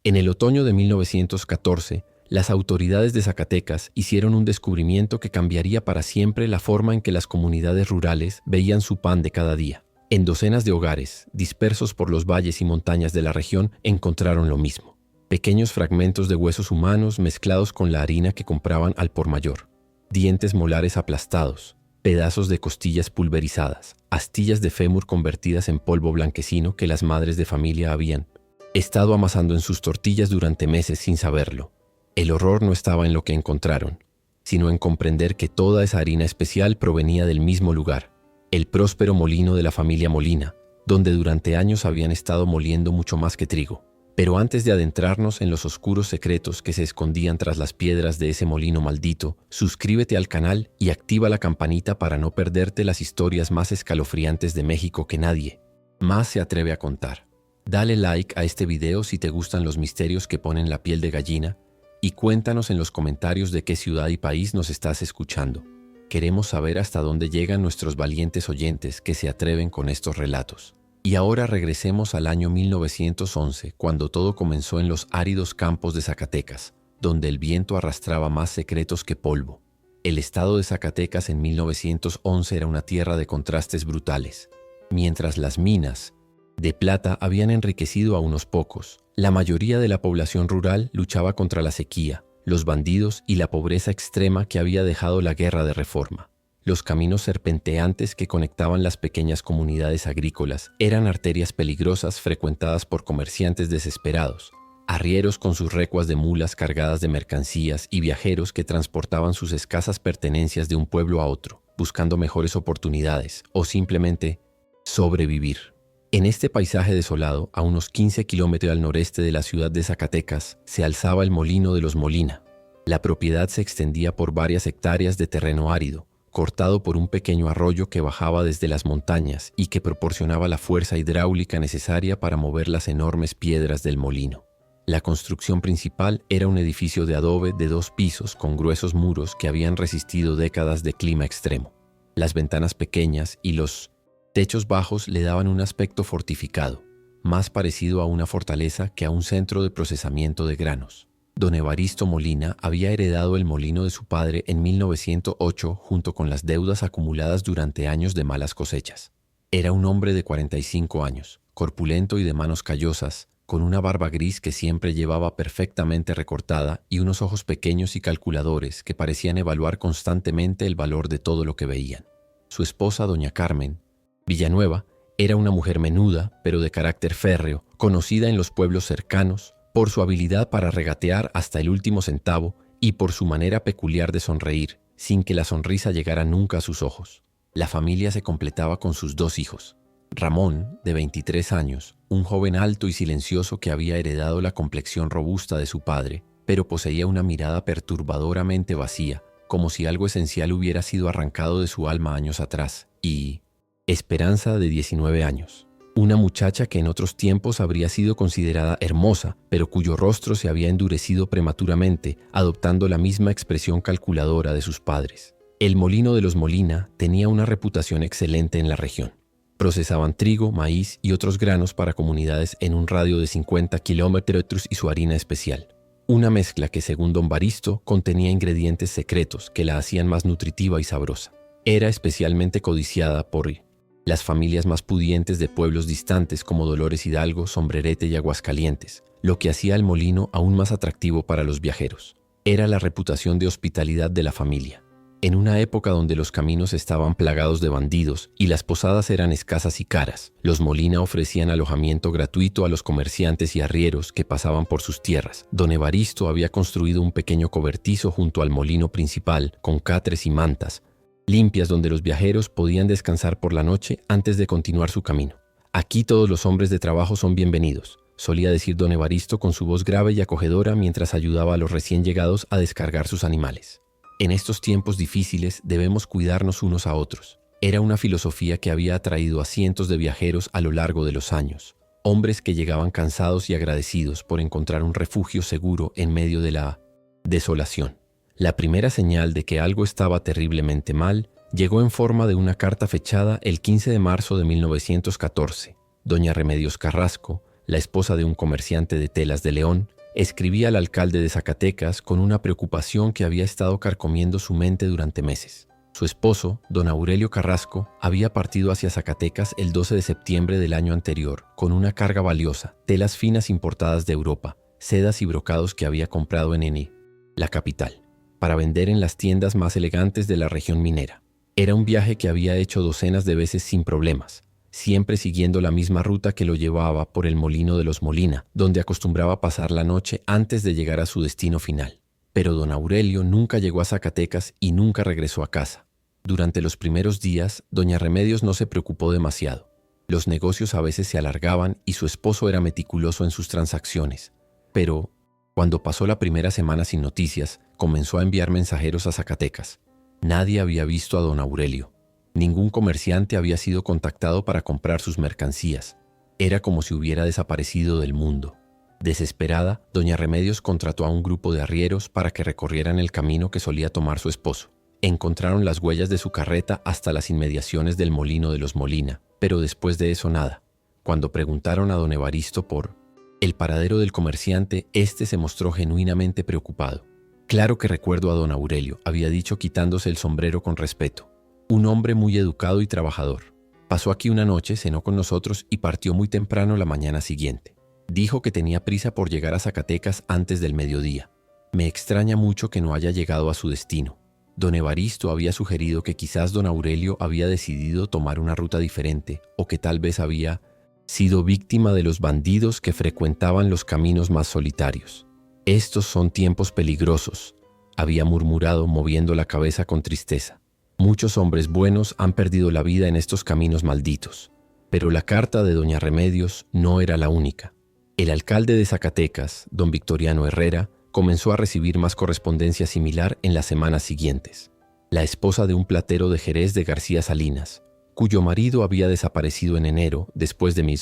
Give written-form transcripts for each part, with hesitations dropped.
En el otoño de 1914, las autoridades de Zacatecas hicieron un descubrimiento que cambiaría para siempre la forma en que las comunidades rurales veían su pan de cada día. En docenas de hogares, dispersos por los valles y montañas de la región, encontraron lo mismo. Pequeños fragmentos de huesos humanos mezclados con la harina que compraban al por mayor. Dientes molares aplastados, pedazos de costillas pulverizadas, astillas de fémur convertidas en polvo blanquecino que las madres de familia habían estado amasando en sus tortillas durante meses sin saberlo. El horror no estaba en lo que encontraron, sino en comprender que toda esa harina especial provenía del mismo lugar, el próspero molino de la familia Molina, donde durante años habían estado moliendo mucho más que trigo. Pero antes de adentrarnos en los oscuros secretos que se escondían tras las piedras de ese molino maldito, suscríbete al canal y activa la campanita para no perderte las historias más escalofriantes de México que nadie más se atreve a contar. Dale like a este video si te gustan los misterios que ponen la piel de gallina y cuéntanos en los comentarios de qué ciudad y país nos estás escuchando. Queremos saber hasta dónde llegan nuestros valientes oyentes que se atreven con estos relatos. Y ahora regresemos al año 1911, cuando todo comenzó en los áridos campos de Zacatecas, donde el viento arrastraba más secretos que polvo. El estado de Zacatecas en 1911 era una tierra de contrastes brutales. Mientras las minas de plata habían enriquecido a unos pocos, la mayoría de la población rural luchaba contra la sequía, los bandidos y la pobreza extrema que había dejado la guerra de reforma. Los caminos serpenteantes que conectaban las pequeñas comunidades agrícolas eran arterias peligrosas frecuentadas por comerciantes desesperados, arrieros con sus recuas de mulas cargadas de mercancías y viajeros que transportaban sus escasas pertenencias de un pueblo a otro, buscando mejores oportunidades o simplemente sobrevivir. En este paisaje desolado, a unos 15 kilómetros al noreste de la ciudad de Zacatecas, se alzaba el molino de los Molina. La propiedad se extendía por varias hectáreas de terreno árido, cortado por un pequeño arroyo que bajaba desde las montañas y que proporcionaba la fuerza hidráulica necesaria para mover las enormes piedras del molino. La construcción principal era un edificio de adobe de 2 pisos con gruesos muros que habían resistido décadas de clima extremo. Las ventanas pequeñas y los techos bajos le daban un aspecto fortificado, más parecido a una fortaleza que a un centro de procesamiento de granos. Don Evaristo Molina había heredado el molino de su padre en 1908 junto con las deudas acumuladas durante años de malas cosechas. Era un hombre de 45 años, corpulento y de manos callosas, con una barba gris que siempre llevaba perfectamente recortada y unos ojos pequeños y calculadores que parecían evaluar constantemente el valor de todo lo que veían. Su esposa, doña Carmen Villanueva, era una mujer menuda, pero de carácter férreo, conocida en los pueblos cercanos por su habilidad para regatear hasta el último centavo y por su manera peculiar de sonreír, sin que la sonrisa llegara nunca a sus ojos. La familia se completaba con sus 2 hijos. Ramón, de 23 años, un joven alto y silencioso que había heredado la complexión robusta de su padre, pero poseía una mirada perturbadoramente vacía, como si algo esencial hubiera sido arrancado de su alma años atrás, y Esperanza, de 19 años, una muchacha que en otros tiempos habría sido considerada hermosa, pero cuyo rostro se había endurecido prematuramente, adoptando la misma expresión calculadora de sus padres. El molino de los Molina tenía una reputación excelente en la región. Procesaban trigo, maíz y otros granos para comunidades en un radio de 50 kilómetros y su harina especial. Una mezcla que, según don Evaristo, contenía ingredientes secretos que la hacían más nutritiva y sabrosa. Era especialmente codiciada por las familias más pudientes de pueblos distantes como Dolores Hidalgo, Sombrerete y Aguascalientes, lo que hacía el molino aún más atractivo para los viajeros. Era la reputación de hospitalidad de la familia. En una época donde los caminos estaban plagados de bandidos y las posadas eran escasas y caras, los Molina ofrecían alojamiento gratuito a los comerciantes y arrieros que pasaban por sus tierras. Don Evaristo había construido un pequeño cobertizo junto al molino principal con catres y mantas limpias donde los viajeros podían descansar por la noche antes de continuar su camino. Aquí todos los hombres de trabajo son bienvenidos, solía decir don Evaristo con su voz grave y acogedora mientras ayudaba a los recién llegados a descargar sus animales. En estos tiempos difíciles debemos cuidarnos unos a otros. Era una filosofía que había atraído a cientos de viajeros a lo largo de los años, hombres que llegaban cansados y agradecidos por encontrar un refugio seguro en medio de la desolación. La primera señal de que algo estaba terriblemente mal llegó en forma de una carta fechada el 15 de marzo de 1914. Doña Remedios Carrasco, la esposa de un comerciante de telas de León, Escribía al alcalde de Zacatecas con una preocupación que había estado carcomiendo su mente durante meses. Su esposo, don Aurelio Carrasco, había partido hacia Zacatecas el 12 de septiembre del año anterior, con una carga valiosa, telas finas importadas de Europa, sedas y brocados que había comprado en Eni, la capital, para vender en las tiendas más elegantes de la región minera. Era un viaje que había hecho docenas de veces sin problemas, siempre siguiendo la misma ruta que lo llevaba por el molino de los Molina, donde acostumbraba pasar la noche antes de llegar a su destino final. Pero don Aurelio nunca llegó a Zacatecas y nunca regresó a casa. Durante los primeros días, doña Remedios no se preocupó demasiado. Los negocios a veces se alargaban y su esposo era meticuloso en sus transacciones. Pero, cuando pasó la primera semana sin noticias, comenzó a enviar mensajeros a Zacatecas. Nadie había visto a don Aurelio. Ningún comerciante había sido contactado para comprar sus mercancías. Era como si hubiera desaparecido del mundo. Desesperada, doña Remedios contrató a un grupo de arrieros para que recorrieran el camino que solía tomar su esposo. Encontraron las huellas de su carreta hasta las inmediaciones del molino de los Molina, pero después de eso nada. Cuando preguntaron a don Evaristo por el paradero del comerciante, éste se mostró genuinamente preocupado. Claro que recuerdo a don Aurelio, había dicho quitándose el sombrero con respeto. Un hombre muy educado y trabajador. Pasó aquí una noche, cenó con nosotros y partió muy temprano la mañana siguiente. Dijo que tenía prisa por llegar a Zacatecas antes del mediodía. Me extraña mucho que no haya llegado a su destino. Don Evaristo había sugerido que quizás don Aurelio había decidido tomar una ruta diferente o que tal vez había sido víctima de los bandidos que frecuentaban los caminos más solitarios. Estos son tiempos peligrosos, había murmurado moviendo la cabeza con tristeza. Muchos hombres buenos han perdido la vida en estos caminos malditos. Pero la carta de doña Remedios no era la única. El alcalde de Zacatecas, don Victoriano Herrera, comenzó a recibir más correspondencia similar en las semanas siguientes. La esposa de un platero de Jerez de García Salinas, cuyo marido había desaparecido en enero después de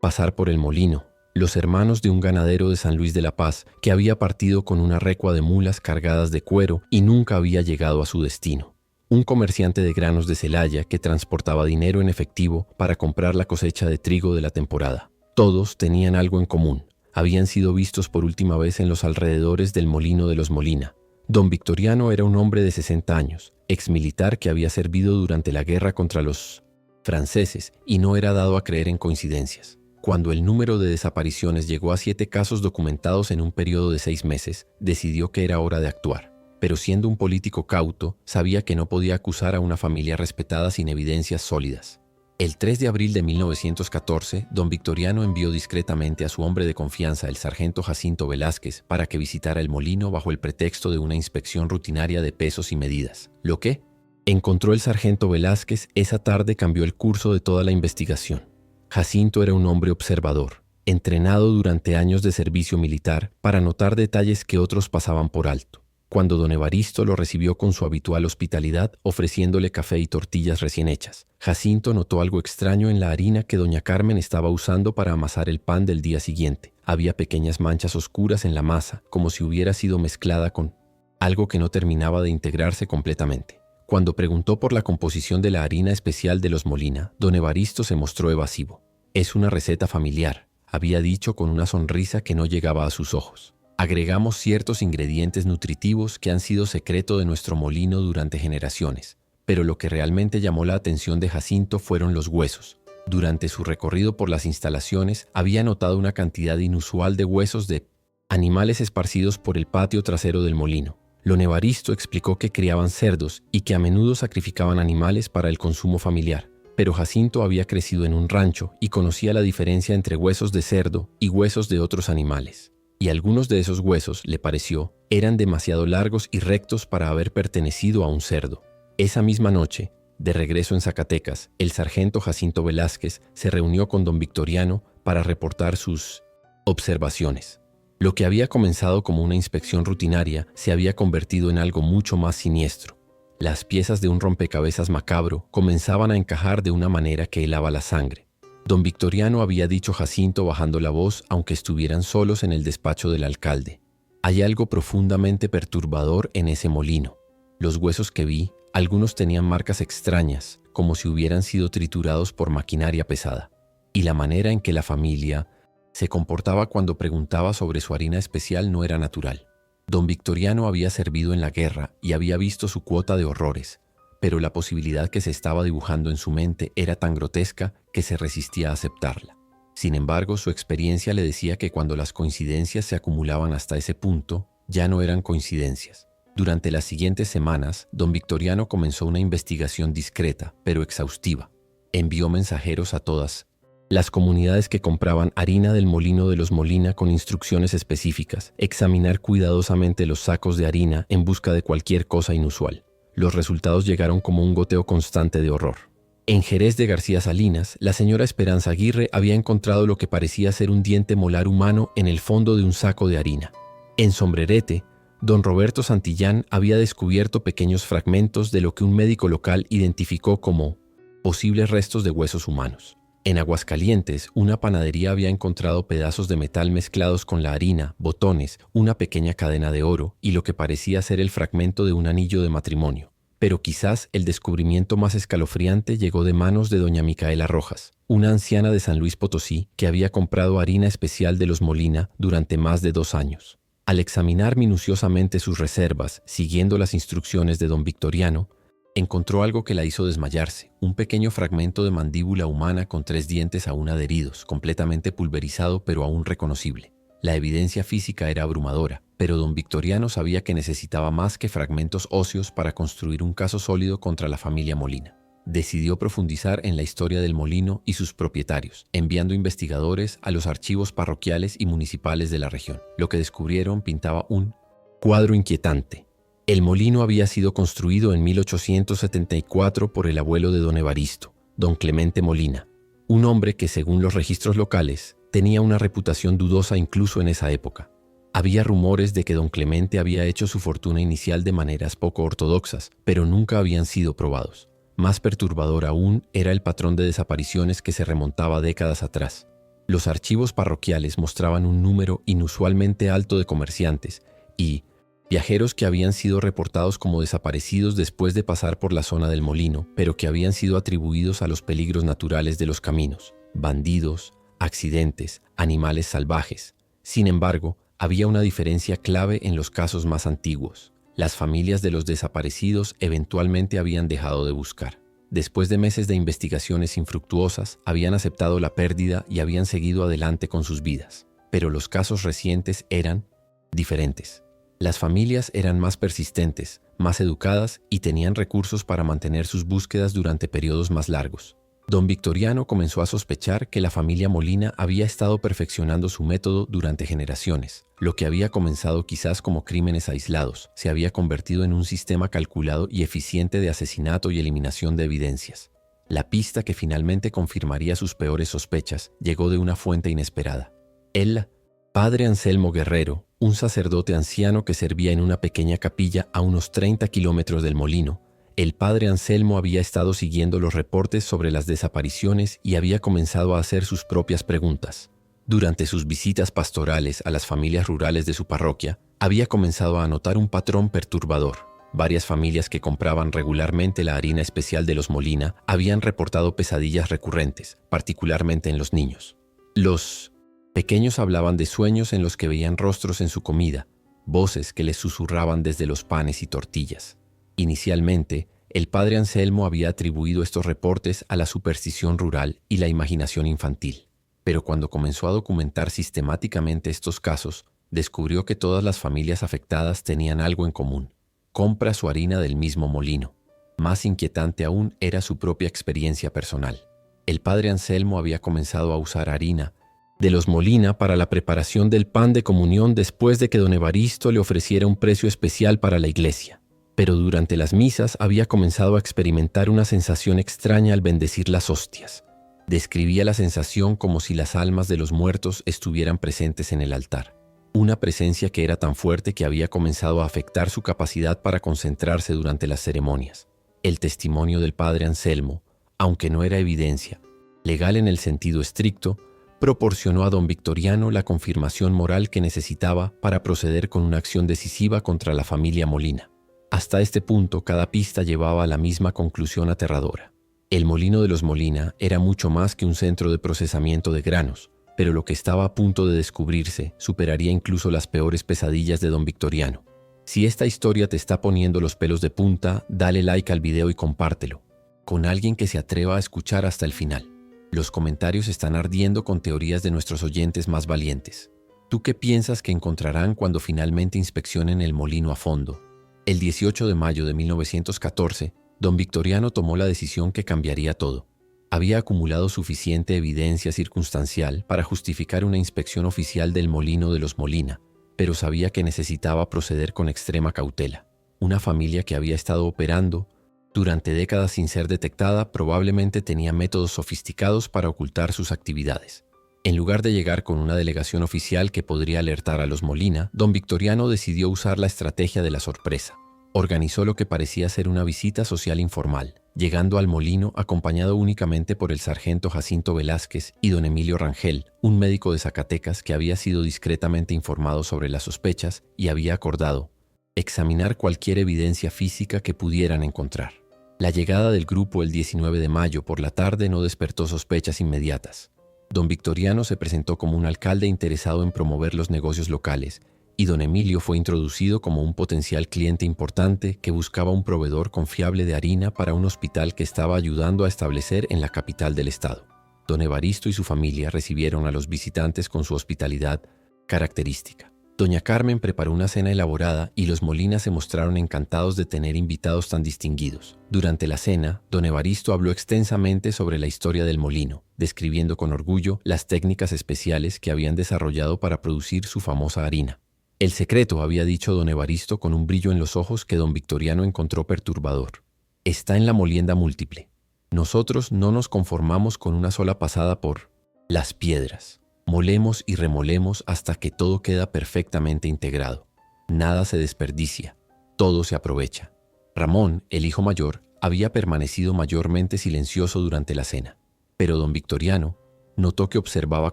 pasar por el molino. Los hermanos de un ganadero de San Luis de la Paz que había partido con una recua de mulas cargadas de cuero y nunca había llegado a su destino. Un comerciante de granos de Celaya que transportaba dinero en efectivo para comprar la cosecha de trigo de la temporada. Todos tenían algo en común. Habían sido vistos por última vez en los alrededores del molino de los Molina. Don Victoriano era un hombre de 60 años, exmilitar que había servido durante la guerra contra los franceses y no era dado a creer en coincidencias. Cuando el número de desapariciones llegó a 7 casos documentados en un periodo de 6 meses, decidió que era hora de actuar. Pero siendo un político cauto, sabía que no podía acusar a una familia respetada sin evidencias sólidas. El 3 de abril de 1914, don Victoriano envió discretamente a su hombre de confianza, el sargento Jacinto Velázquez, para que visitara el molino bajo el pretexto de una inspección rutinaria de pesos y medidas. ¿Lo que? Encontró el sargento Velázquez, esa tarde cambió el curso de toda la investigación. Jacinto era un hombre observador, entrenado durante años de servicio militar para notar detalles que otros pasaban por alto. Cuando don Evaristo lo recibió con su habitual hospitalidad, ofreciéndole café y tortillas recién hechas, Jacinto notó algo extraño en la harina que doña Carmen estaba usando para amasar el pan del día siguiente. Había pequeñas manchas oscuras en la masa, como si hubiera sido mezclada con algo que no terminaba de integrarse completamente. Cuando preguntó por la composición de la harina especial de los Molina, don Evaristo se mostró evasivo. «Es una receta familiar», había dicho con una sonrisa que no llegaba a sus ojos. Agregamos ciertos ingredientes nutritivos que han sido secreto de nuestro molino durante generaciones, pero lo que realmente llamó la atención de Jacinto fueron los huesos. Durante su recorrido por las instalaciones, había notado una cantidad inusual de huesos de animales esparcidos por el patio trasero del molino. Don Evaristo explicó que criaban cerdos y que a menudo sacrificaban animales para el consumo familiar, pero Jacinto había crecido en un rancho y conocía la diferencia entre huesos de cerdo y huesos de otros animales. Y algunos de esos huesos, le pareció, eran demasiado largos y rectos para haber pertenecido a un cerdo. Esa misma noche, de regreso en Zacatecas, el sargento Jacinto Velázquez se reunió con don Victoriano para reportar sus observaciones. Lo que había comenzado como una inspección rutinaria se había convertido en algo mucho más siniestro. Las piezas de un rompecabezas macabro comenzaban a encajar de una manera que helaba la sangre. Don Victoriano había dicho Jacinto bajando la voz, aunque estuvieran solos en el despacho del alcalde. Hay algo profundamente perturbador en ese molino. Los huesos que vi, algunos tenían marcas extrañas, como si hubieran sido triturados por maquinaria pesada. Y la manera en que la familia Se comportaba cuando preguntaba sobre su harina especial no era natural. Don Victoriano había servido en la guerra y había visto su cuota de horrores, pero la posibilidad que se estaba dibujando en su mente era tan grotesca que se resistía a aceptarla. Sin embargo, su experiencia le decía que cuando las coincidencias se acumulaban hasta ese punto, ya no eran coincidencias. Durante las siguientes semanas, don Victoriano comenzó una investigación discreta, pero exhaustiva. Envió mensajeros a todas las comunidades que compraban harina del molino de los Molina con instrucciones específicas, examinar cuidadosamente los sacos de harina en busca de cualquier cosa inusual. Los resultados llegaron como un goteo constante de horror. En Jerez de García Salinas, la señora Esperanza Aguirre había encontrado lo que parecía ser un diente molar humano en el fondo de un saco de harina. En Sombrerete, don Roberto Santillán había descubierto pequeños fragmentos de lo que un médico local identificó como posibles restos de huesos humanos. En Aguascalientes, una panadería había encontrado pedazos de metal mezclados con la harina, botones, una pequeña cadena de oro y lo que parecía ser el fragmento de un anillo de matrimonio. Pero quizás el descubrimiento más escalofriante llegó de manos de doña Micaela Rojas, una anciana de San Luis Potosí que había comprado harina especial de los Molina durante más de 2 años. Al examinar minuciosamente sus reservas, siguiendo las instrucciones de don Victoriano, encontró algo que la hizo desmayarse, un pequeño fragmento de mandíbula humana con 3 dientes aún adheridos, completamente pulverizado pero aún reconocible. La evidencia física era abrumadora, pero don Victoriano sabía que necesitaba más que fragmentos óseos para construir un caso sólido contra la familia Molina. Decidió profundizar en la historia del molino y sus propietarios, enviando investigadores a los archivos parroquiales y municipales de la región. Lo que descubrieron pintaba un cuadro inquietante. El molino había sido construido en 1874 por el abuelo de don Evaristo, don Clemente Molina, un hombre que, según los registros locales, tenía una reputación dudosa incluso en esa época. Había rumores de que don Clemente había hecho su fortuna inicial de maneras poco ortodoxas, pero nunca habían sido probados. Más perturbador aún era el patrón de desapariciones que se remontaba décadas atrás. Los archivos parroquiales mostraban un número inusualmente alto de comerciantes y viajeros que habían sido reportados como desaparecidos después de pasar por la zona del molino, pero que habían sido atribuidos a los peligros naturales de los caminos, bandidos, accidentes, animales salvajes. Sin embargo, había una diferencia clave en los casos más antiguos. Las familias de los desaparecidos eventualmente habían dejado de buscar. Después de meses de investigaciones infructuosas, habían aceptado la pérdida y habían seguido adelante con sus vidas. Pero los casos recientes eran diferentes. Las familias eran más persistentes, más educadas y tenían recursos para mantener sus búsquedas durante periodos más largos. Don Victoriano comenzó a sospechar que la familia Molina había estado perfeccionando su método durante generaciones. Lo que había comenzado quizás como crímenes aislados, se había convertido en un sistema calculado y eficiente de asesinato y eliminación de evidencias. La pista que finalmente confirmaría sus peores sospechas llegó de una fuente inesperada. El padre Anselmo Guerrero, un sacerdote anciano que servía en una pequeña capilla a unos 30 kilómetros del molino. El padre Anselmo había estado siguiendo los reportes sobre las desapariciones y había comenzado a hacer sus propias preguntas. Durante sus visitas pastorales a las familias rurales de su parroquia, había comenzado a notar un patrón perturbador. Varias familias que compraban regularmente la harina especial de los Molina habían reportado pesadillas recurrentes, particularmente en los niños. Los pequeños hablaban de sueños en los que veían rostros en su comida, voces que les susurraban desde los panes y tortillas. Inicialmente, el padre Anselmo había atribuido estos reportes a la superstición rural y la imaginación infantil. Pero cuando comenzó a documentar sistemáticamente estos casos, descubrió que todas las familias afectadas tenían algo en común: compra su harina del mismo molino. Más inquietante aún era su propia experiencia personal. El padre Anselmo había comenzado a usar harina de los Molina para la preparación del pan de comunión después de que don Evaristo le ofreciera un precio especial para la iglesia. Pero durante las misas había comenzado a experimentar una sensación extraña al bendecir las hostias. Describía la sensación como si las almas de los muertos estuvieran presentes en el altar. Una presencia que era tan fuerte que había comenzado a afectar su capacidad para concentrarse durante las ceremonias. El testimonio del padre Anselmo, aunque no era evidencia legal en el sentido estricto, proporcionó a don Victoriano la confirmación moral que necesitaba para proceder con una acción decisiva contra la familia Molina. Hasta este punto, cada pista llevaba a la misma conclusión aterradora. El molino de los Molina era mucho más que un centro de procesamiento de granos. Pero lo que estaba a punto de descubrirse superaría incluso las peores pesadillas de don Victoriano. Si esta historia te está poniendo los pelos de punta, dale like al video y compártelo con alguien que se atreva a escuchar hasta el final. Los comentarios están ardiendo con teorías de nuestros oyentes más valientes. ¿Tú qué piensas que encontrarán cuando finalmente inspeccionen el molino a fondo? El 18 de mayo de 1914, don Victoriano tomó la decisión que cambiaría todo. Había acumulado suficiente evidencia circunstancial para justificar una inspección oficial del molino de los Molina, pero sabía que necesitaba proceder con extrema cautela. Una familia que había estado operando durante décadas sin ser detectada probablemente tenía métodos sofisticados para ocultar sus actividades. En lugar de llegar con una delegación oficial que podría alertar a los Molina, don Victoriano decidió usar la estrategia de la sorpresa. Organizó lo que parecía ser una visita social informal, llegando al molino acompañado únicamente por el sargento Jacinto Velázquez y don Emilio Rangel, un médico de Zacatecas que había sido discretamente informado sobre las sospechas y había acordado examinar cualquier evidencia física que pudieran encontrar. La llegada del grupo el 19 de mayo por la tarde no despertó sospechas inmediatas. Don Victoriano se presentó como un alcalde interesado en promover los negocios locales, y don Emilio fue introducido como un potencial cliente importante que buscaba un proveedor confiable de harina para un hospital que estaba ayudando a establecer en la capital del estado. Don Evaristo y su familia recibieron a los visitantes con su hospitalidad característica. Doña Carmen preparó una cena elaborada y los Molina se mostraron encantados de tener invitados tan distinguidos. Durante la cena, don Evaristo habló extensamente sobre la historia del molino, describiendo con orgullo las técnicas especiales que habían desarrollado para producir su famosa harina. El secreto, había dicho don Evaristo con un brillo en los ojos que don Victoriano encontró perturbador, está en la molienda múltiple. Nosotros no nos conformamos con una sola pasada por las piedras. Molemos y remolemos hasta que todo queda perfectamente integrado. Nada se desperdicia, todo se aprovecha. Ramón, el hijo mayor, había permanecido mayormente silencioso durante la cena, pero don Victoriano notó que observaba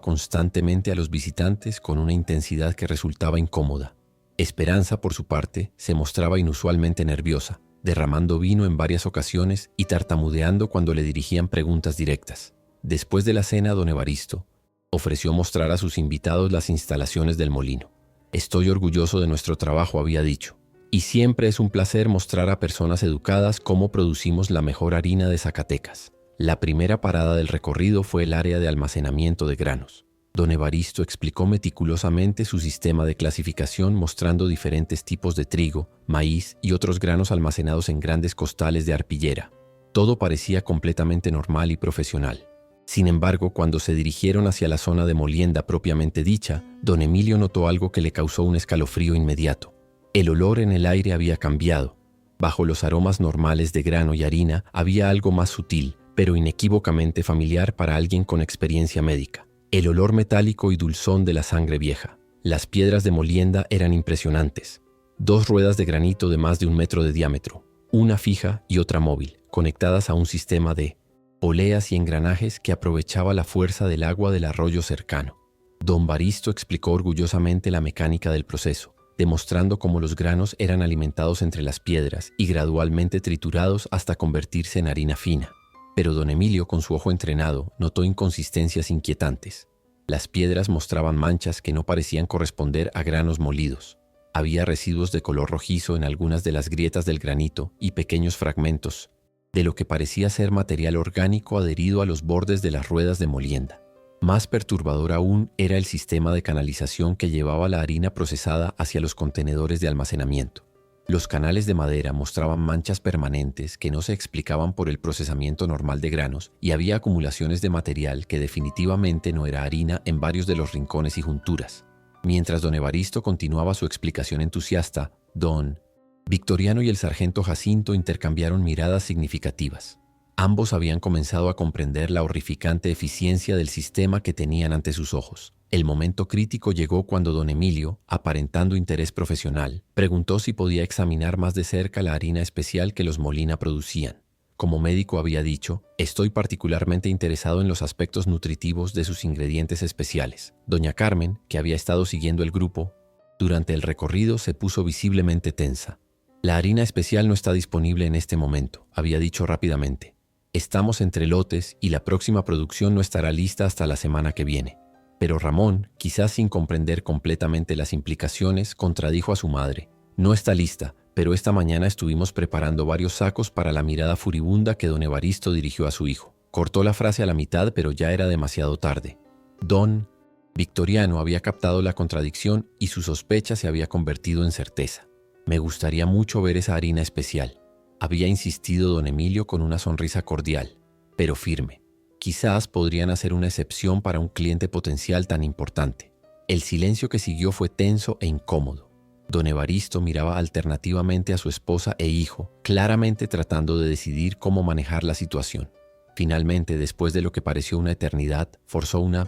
constantemente a los visitantes con una intensidad que resultaba incómoda. Esperanza, por su parte, se mostraba inusualmente nerviosa, derramando vino en varias ocasiones y tartamudeando cuando le dirigían preguntas directas. Después de la cena, don Evaristo ofreció mostrar a sus invitados las instalaciones del molino. Estoy orgulloso de nuestro trabajo, había dicho, y siempre es un placer mostrar a personas educadas cómo producimos la mejor harina de Zacatecas. La primera parada del recorrido fue el área de almacenamiento de granos. Don Evaristo explicó meticulosamente su sistema de clasificación mostrando diferentes tipos de trigo, maíz y otros granos almacenados en grandes costales de arpillera. Todo parecía completamente normal y profesional. Sin embargo, cuando se dirigieron hacia la zona de molienda propiamente dicha, don Emilio notó algo que le causó un escalofrío inmediato. El olor en el aire había cambiado. Bajo los aromas normales de grano y harina había algo más sutil, pero inequívocamente familiar para alguien con experiencia médica. El olor metálico y dulzón de la sangre vieja. Las piedras de molienda eran impresionantes. 2 ruedas de granito de más de 1 metro de diámetro, una fija y otra móvil, conectadas a un sistema de poleas y engranajes que aprovechaba la fuerza del agua del arroyo cercano. Don Evaristo explicó orgullosamente la mecánica del proceso, demostrando cómo los granos eran alimentados entre las piedras y gradualmente triturados hasta convertirse en harina fina. Pero don Emilio, con su ojo entrenado, notó inconsistencias inquietantes. Las piedras mostraban manchas que no parecían corresponder a granos molidos. Había residuos de color rojizo en algunas de las grietas del granito y pequeños fragmentos de lo que parecía ser material orgánico adherido a los bordes de las ruedas de molienda. Más perturbador aún era el sistema de canalización que llevaba la harina procesada hacia los contenedores de almacenamiento. Los canales de madera mostraban manchas permanentes que no se explicaban por el procesamiento normal de granos y había acumulaciones de material que definitivamente no era harina en varios de los rincones y junturas. Mientras don Evaristo continuaba su explicación entusiasta, don Victoriano y el sargento Jacinto intercambiaron miradas significativas. Ambos habían comenzado a comprender la horrificante eficiencia del sistema que tenían ante sus ojos. El momento crítico llegó cuando don Emilio, aparentando interés profesional, preguntó si podía examinar más de cerca la harina especial que los Molina producían. Como médico había dicho, estoy particularmente interesado en los aspectos nutritivos de sus ingredientes especiales. Doña Carmen, que había estado siguiendo el grupo durante el recorrido, se puso visiblemente tensa. La harina especial no está disponible en este momento, había dicho rápidamente. Estamos entre lotes y la próxima producción no estará lista hasta la semana que viene. Pero Ramón, quizás sin comprender completamente las implicaciones, contradijo a su madre. No está lista, pero esta mañana estuvimos preparando varios sacos para la mirada furibunda que don Evaristo dirigió a su hijo. Cortó la frase a la mitad, pero ya era demasiado tarde. Don Victoriano había captado la contradicción y su sospecha se había convertido en certeza. Me gustaría mucho ver esa harina especial, había insistido don Emilio con una sonrisa cordial, pero firme. Quizás podrían hacer una excepción para un cliente potencial tan importante. El silencio que siguió fue tenso e incómodo. Don Evaristo miraba alternativamente a su esposa e hijo, claramente tratando de decidir cómo manejar la situación. Finalmente, después de lo que pareció una eternidad, forzó una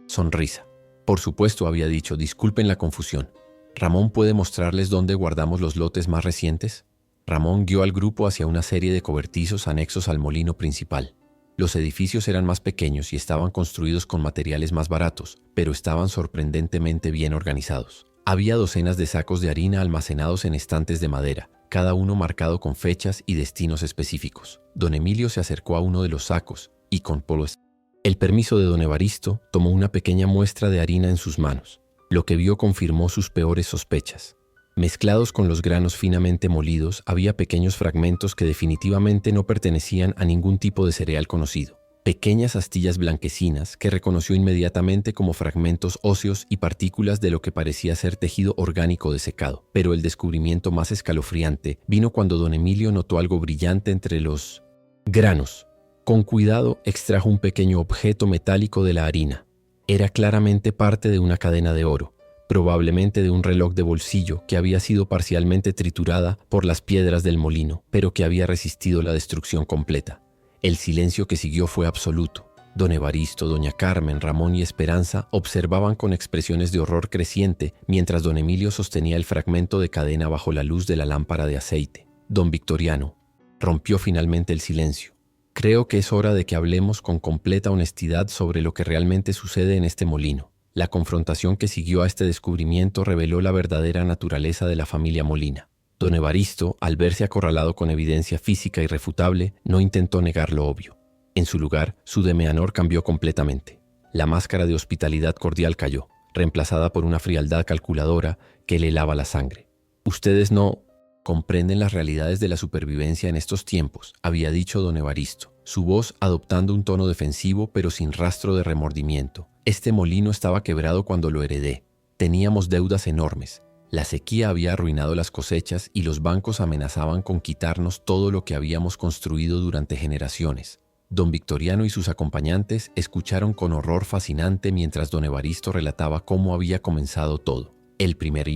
sonrisa. Por supuesto, había dicho, disculpen la confusión. ¿Ramón puede mostrarles dónde guardamos los lotes más recientes? Ramón guió al grupo hacia una serie de cobertizos anexos al molino principal. Los edificios eran más pequeños y estaban construidos con materiales más baratos, pero estaban sorprendentemente bien organizados. Había docenas de sacos de harina almacenados en estantes de madera, cada uno marcado con fechas y destinos específicos. Don Emilio se acercó a uno de los sacos y con el permiso de don Evaristo, tomó una pequeña muestra de harina en sus manos. Lo que vio confirmó sus peores sospechas. Mezclados con los granos finamente molidos, había pequeños fragmentos que definitivamente no pertenecían a ningún tipo de cereal conocido. Pequeñas astillas blanquecinas que reconoció inmediatamente como fragmentos óseos y partículas de lo que parecía ser tejido orgánico desecado. Pero el descubrimiento más escalofriante vino cuando don Emilio notó algo brillante entre los granos. Con cuidado extrajo un pequeño objeto metálico de la harina. Era claramente parte de una cadena de oro, probablemente de un reloj de bolsillo que había sido parcialmente triturada por las piedras del molino, pero que había resistido la destrucción completa. El silencio que siguió fue absoluto. Don Evaristo, doña Carmen, Ramón y Esperanza observaban con expresiones de horror creciente mientras don Emilio sostenía el fragmento de cadena bajo la luz de la lámpara de aceite. Don Victoriano rompió finalmente el silencio. Creo que es hora de que hablemos con completa honestidad sobre lo que realmente sucede en este molino. La confrontación que siguió a este descubrimiento reveló la verdadera naturaleza de la familia Molina. Don Evaristo, al verse acorralado con evidencia física irrefutable, no intentó negar lo obvio. En su lugar, su demeanor cambió completamente. La máscara de hospitalidad cordial cayó, reemplazada por una frialdad calculadora que le helaba la sangre. «Ustedes no comprenden las realidades de la supervivencia en estos tiempos», había dicho don Evaristo, su voz adoptando un tono defensivo pero sin rastro de remordimiento. «Este molino estaba quebrado cuando lo heredé. Teníamos deudas enormes. La sequía había arruinado las cosechas y los bancos amenazaban con quitarnos todo lo que habíamos construido durante generaciones». Don Victoriano y sus acompañantes escucharon con horror fascinante mientras don Evaristo relataba cómo había comenzado todo. El primer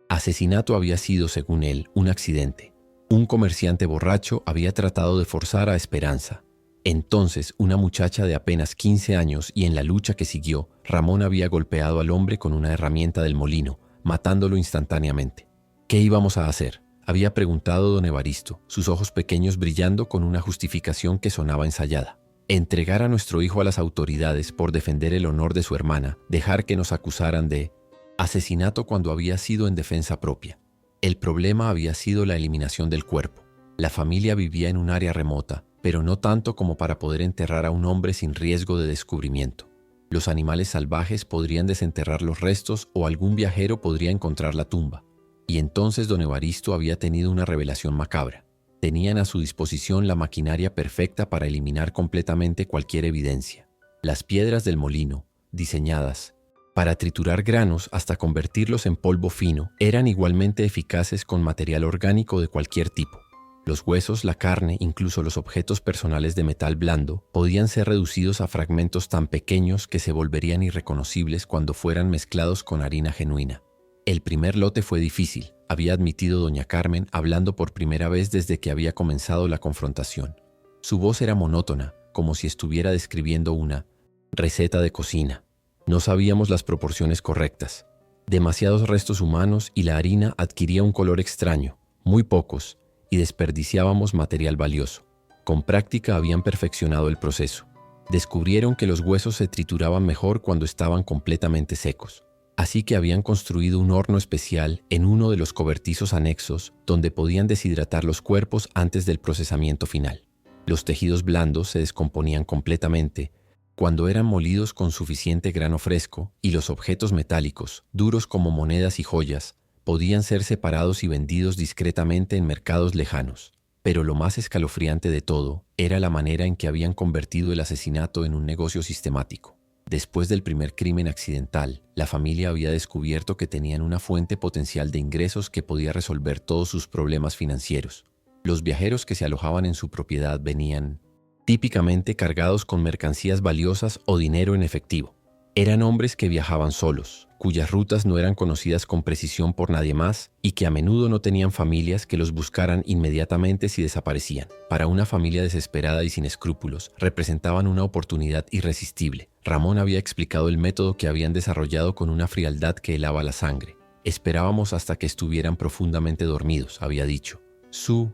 asesinato había sido, según él, un accidente. Un comerciante borracho había tratado de forzar a Esperanza. Entonces, una muchacha de apenas 15 años y en la lucha que siguió, Ramón había golpeado al hombre con una herramienta del molino, matándolo instantáneamente. ¿Qué íbamos a hacer?, había preguntado don Evaristo, sus ojos pequeños brillando con una justificación que sonaba ensayada. Entregar a nuestro hijo a las autoridades por defender el honor de su hermana, dejar que nos acusaran de asesinato cuando había sido en defensa propia. El problema había sido la eliminación del cuerpo. La familia vivía en un área remota, pero no tanto como para poder enterrar a un hombre sin riesgo de descubrimiento. Los animales salvajes podrían desenterrar los restos o algún viajero podría encontrar la tumba. Y entonces don Evaristo había tenido una revelación macabra. Tenían a su disposición la maquinaria perfecta para eliminar completamente cualquier evidencia. Las piedras del molino, diseñadas para triturar granos hasta convertirlos en polvo fino, eran igualmente eficaces con material orgánico de cualquier tipo. Los huesos, la carne, incluso los objetos personales de metal blando, podían ser reducidos a fragmentos tan pequeños que se volverían irreconocibles cuando fueran mezclados con harina genuina. El primer lote fue difícil, había admitido doña Carmen, hablando por primera vez desde que había comenzado la confrontación. Su voz era monótona, como si estuviera describiendo una receta de cocina. No sabíamos las proporciones correctas. Demasiados restos humanos y la harina adquiría un color extraño, muy pocos, y desperdiciábamos material valioso. Con práctica habían perfeccionado el proceso. Descubrieron que los huesos se trituraban mejor cuando estaban completamente secos. Así que habían construido un horno especial en uno de los cobertizos anexos donde podían deshidratar los cuerpos antes del procesamiento final. Los tejidos blandos se descomponían completamente, Cuando eran molidos con suficiente grano fresco y los objetos metálicos, duros como monedas y joyas, podían ser separados y vendidos discretamente en mercados lejanos. Pero lo más escalofriante de todo era la manera en que habían convertido el asesinato en un negocio sistemático. Después del primer crimen accidental, la familia había descubierto que tenían una fuente potencial de ingresos que podía resolver todos sus problemas financieros. Los viajeros que se alojaban en su propiedad venían típicamente cargados con mercancías valiosas o dinero en efectivo. Eran hombres que viajaban solos, cuyas rutas no eran conocidas con precisión por nadie más y que a menudo no tenían familias que los buscaran inmediatamente si desaparecían. Para una familia desesperada y sin escrúpulos, representaban una oportunidad irresistible. Ramón había explicado el método que habían desarrollado con una frialdad que helaba la sangre. Esperábamos hasta que estuvieran profundamente dormidos, había dicho. Su